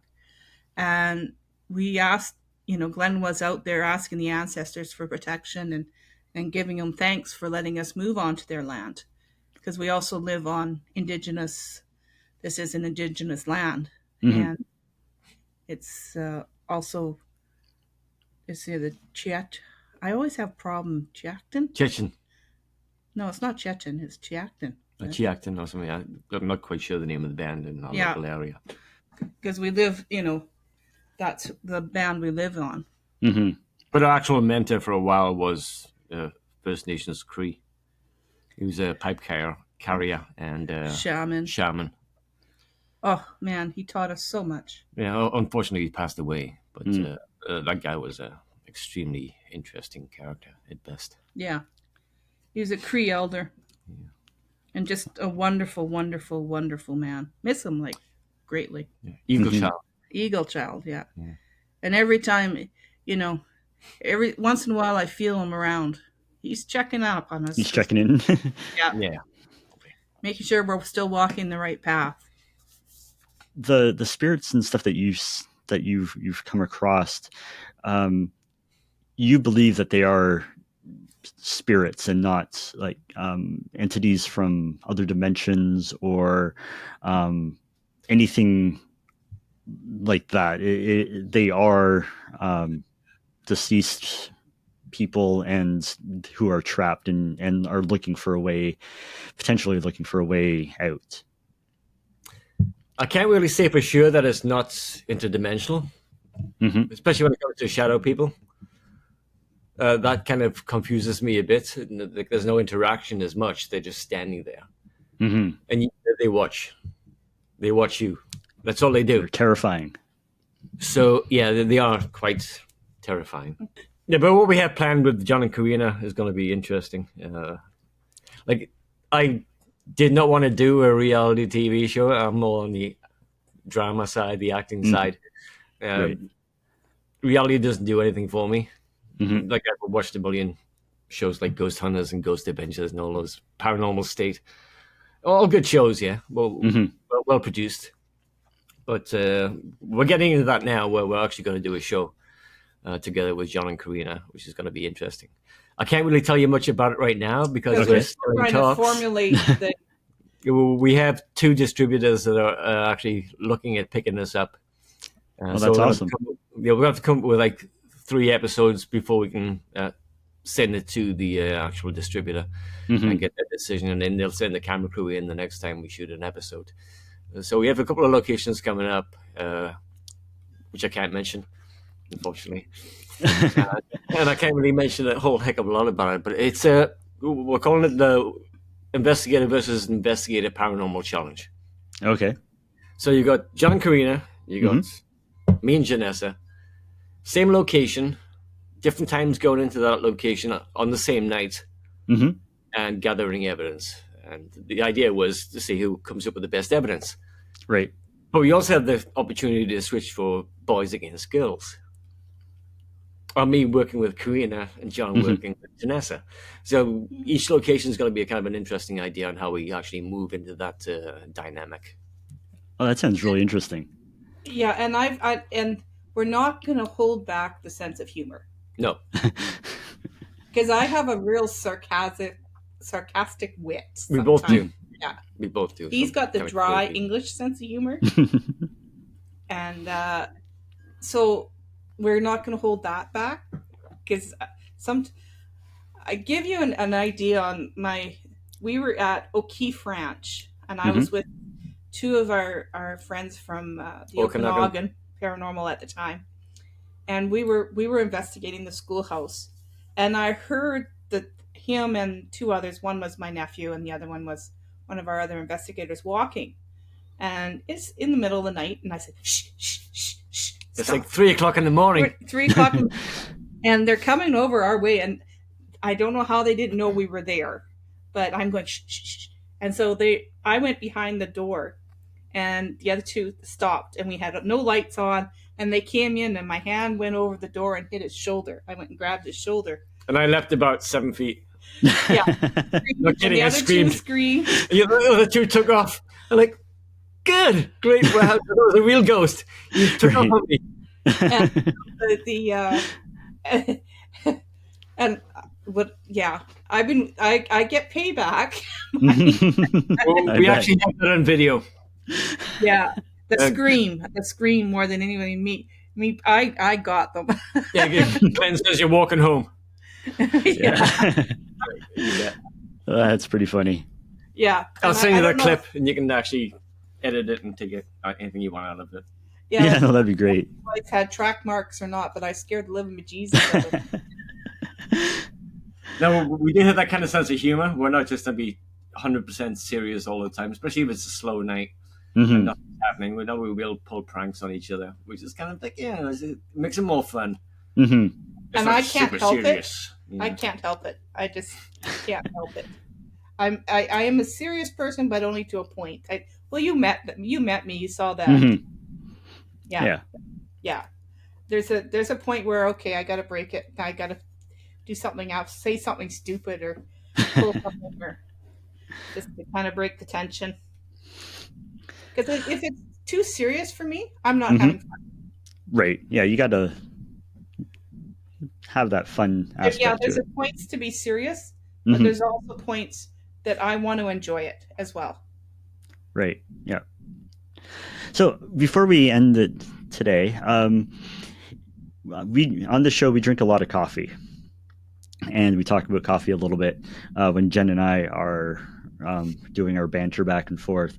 and we asked. Glen was out there asking the ancestors for protection and giving them thanks for letting us move onto their land, because we also live on indigenous. This is an indigenous land, Mhm. and it's also it's near the Chiat. I always have problem Chiacton. Chechen. No, it's not Chechen. It's Chiacton. Chiacton or something. I'm not quite sure the name of the band in our Yeah. local area. Because we live, that's the band we live on. Mhm. But our actual mentor for a while was First Nations Cree. He was a pipe carrier and Shaman. Oh man, he taught us so much. Yeah, unfortunately, he passed away. But that guy was an extremely interesting character at best. Yeah, he was a Cree elder, and just a wonderful, wonderful, wonderful man. Miss him greatly. Yeah. Eagle Mhm. Child. Eagle child, yeah. Yeah. And every time, every once in a while, I feel him around. He's checking up on us. He's checking in. Yeah. Making sure we're still walking the right path. The spirits and stuff that you've come across, you believe that they are spirits and not like entities from other dimensions or anything like that. They are deceased people and who are trapped and are looking for a way, potentially looking for a way out. I can't really say for sure that it's not interdimensional, especially when it comes to shadow people. That kind of confuses me a bit. Like, there's no interaction as much. They're just standing there. And they watch. They watch you. That's all they do. They're terrifying. So, yeah, they are quite terrifying. Yeah, but what we have planned with John and Karina is going to be interesting. Like, I did not want to do a reality TV show. I'm more on the drama side, the acting side. Right. Reality doesn't do anything for me. Like, I've watched a million shows like Ghost Hunters and Ghost Adventures and all those Paranormal State. All good shows, yeah. Well produced. But we're getting into that now, where we're actually going to do a show together with John and Karina, which is going to be interesting. I can't really tell you much about it right now because we're still trying to formulate the... We have 2 distributors that are actually looking at picking this up. Well, that's awesome. We're going to have to come up with like 3 episodes before we can send it to the actual distributor and get their decision, and then they'll send the camera crew in the next time we shoot an episode. So we have a couple of locations coming up, which I can't mention, unfortunately. And I can't really mention a whole heck of a lot about it, but it's we're calling it the Investigator versus Investigator Paranormal Challenge. Okay. So you got John and Karina, you got me and Janessa, same location, different times going into that location on the same night, and gathering evidence. And the idea was to see who comes up with the best evidence. Right. But we also have the opportunity to switch for boys against girls. Or me working with Karina and John working with Janessa. So each location is going to be a kind of an interesting idea on how we actually move into that dynamic. Oh, that sounds really interesting. Yeah, and and we're not going to hold back the sense of humor. No. Because I have a real sarcastic wit. Sometimes. We both do. Yeah. We both do. He's got the dry English sense of humor. And so we're not going to hold that back. Because I give you an idea on we were at O'Keefe Ranch, and I was with 2 of our friends from the Okanagan Paranormal at the time. And we were investigating the schoolhouse. And I heard that him and 2 others, one was my nephew and the other one was one of our other investigators, walking. And it's in the middle of the night, and I said, shh, shh, shh, shh. It's like 3 o'clock in the morning. 3 o'clock. And they're coming over our way, and I don't know how they didn't know we were there, but I'm going, shh, shh, shh. And so I went behind the door, and the other 2 stopped, and we had no lights on, and they came in, and my hand went over the door and hit his shoulder. I went and grabbed his shoulder. And I left about 7 feet. Yeah. No kidding, I screamed. 2 screamed. The other 2 took off. I'm like, good, great. Wow, that was a real ghost. You took off on me. And what? Yeah, I get payback. We actually have that on video. Yeah, the scream more than anybody. Me, I got them. Yeah, Glen says you're walking home. Yeah. That's pretty funny. Yeah, I'll send you that clip, and you can actually edit it and take anything you want out of it. Yeah, no, that'd be great. Like had track marks or not, but I scared the living bejesus out of it. No, we do have that kind of sense of humor. We're not just going to be 100% serious all the time, especially if it's a slow night and nothing's happening. We know we will pull pranks on each other, which is kind of like, it makes it more fun. And I can't help serious, it. I can't help it. I just can't help it. I am a serious person, but only to a point. You met me. You saw that. Yeah. There's a point where, okay, I got to break it. I got to do something else, say something stupid or pull something or just to kind of break the tension. Because if it's too serious for me, I'm not having fun. Right. Yeah, you got to have that fun aspect. Yeah, there's points to be serious, but there's also points that I want to enjoy it as well. Right. Yeah. So before we end it today, we on the show we drink a lot of coffee. and we talk about coffee a little bit when Jen and I are doing our banter back and forth.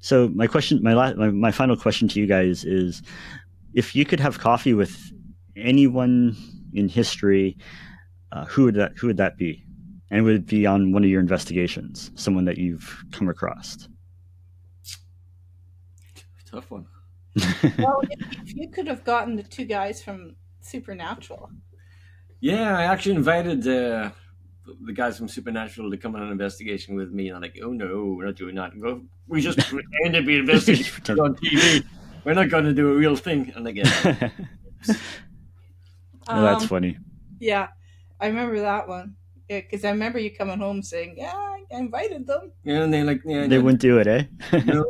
So my final question to you guys is, if you could have coffee with anyone in history, who would that be? And would it be on one of your investigations, someone that you've come across? Tough one. Well, if you could have gotten the two guys from Supernatural. Yeah, I actually invited the guys from Supernatural to come on an investigation with me, and I'm like, oh no, we're not doing that. We just pretend to be investigating on TV. We're not going to do a real thing. And again, that's funny. Yeah, I remember that one. Because I remember you coming home saying, "Yeah, I invited them." Yeah, and they like, yeah, they wouldn't do it, eh? no,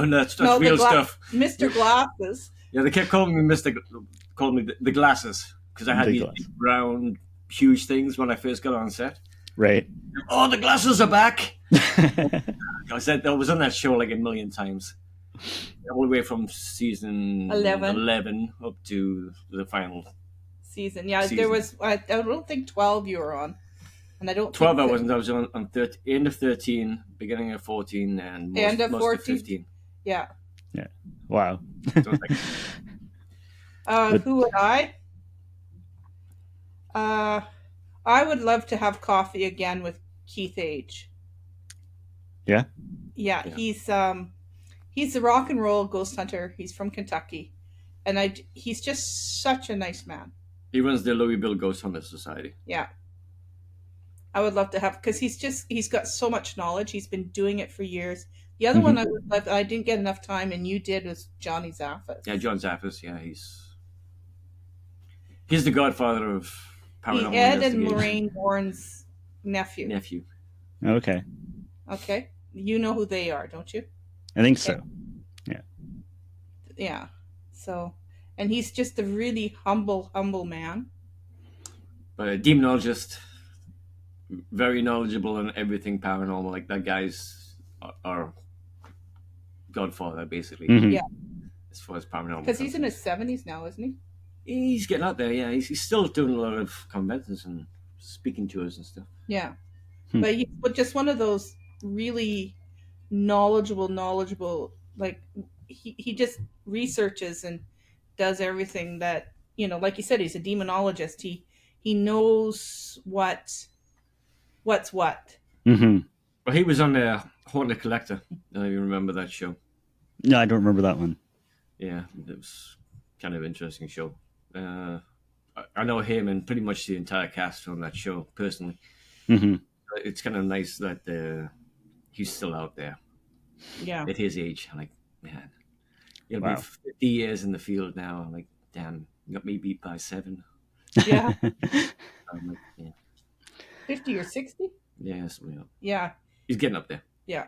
that's real stuff. Mr. Glasses. Yeah, they kept calling me the glasses, because I had these brown, huge things when I first got on set. Right. Oh, the glasses are back. I was on that show like a million times, all the way from season 11 up to the final season. Yeah, there was. I don't think 12 you were on. And I don't 12 I wasn't. I was on end of 13, beginning of 14, and most of 15. Yeah. Yeah. Wow. Who would I? I would love to have coffee again with Keith Age. Yeah? Yeah, he's a rock and roll ghost hunter. He's from Kentucky. And he's just such a nice man. He runs the Louisville Ghost Hunter Society. Yeah. I would love to have, because he's got so much knowledge. He's been doing it for years. The other one I didn't get enough time, and you did, was Johnny Zaffis. Yeah, John Zaffis. Yeah, he's the godfather of paranormal Ed and Lorraine Warren's nephew. Okay. Okay. You know who they are, don't you? I think so. Yeah. Yeah. So, and he's just a really humble man. But a demonologist, very knowledgeable on everything paranormal. Like, that guy's our godfather, basically. Mm-hmm. Yeah. As far as paranormal. Because he's in his 70s now, isn't he? He's getting out there, yeah. He's still doing a lot of conventions and speaking tours and stuff. Yeah. But he's just one of those really knowledgeable, like, he just researches and does everything that, like you said, he's a demonologist. He knows what's what. Mm-hmm. Well, he was on the Haunted Collector. I don't know if you remember that show. No, I don't remember that one. Yeah, it was kind of an interesting show. I know him and pretty much the entire cast on that show personally. Mm-hmm. It's kind of nice that he's still out there. Yeah. At his age, I'm like, man, he'll Wow. be 50 years in the field now. I'm like, damn, you got me beat by 7. Yeah. I'm like, yeah. 50 or 60? Yeah, something up. Yeah. He's getting up there. Yeah.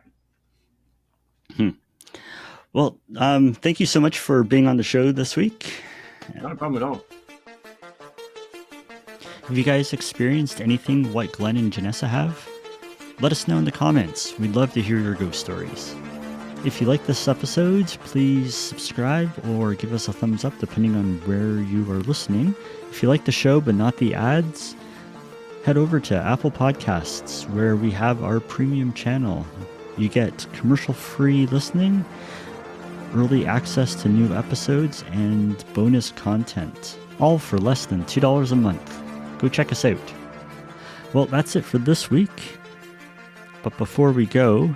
Well, thank you so much for being on the show this week. Not a problem at all. Have you guys experienced anything like Glen and Janessa have? Let us know in the comments. We'd love to hear your ghost stories. If you like this episode, please subscribe or give us a thumbs up depending on where you are listening. If you like the show but not the ads, head over to Apple Podcasts where we have our premium channel. You get commercial-free listening, early access to new episodes, and bonus content, all for less than $2 a month. Go check us out. Well, that's it for this week. But before we go,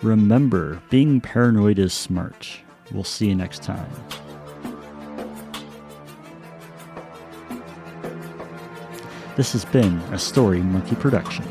remember, being paranoid is smart. We'll see you next time. This has been a Story Monkey production.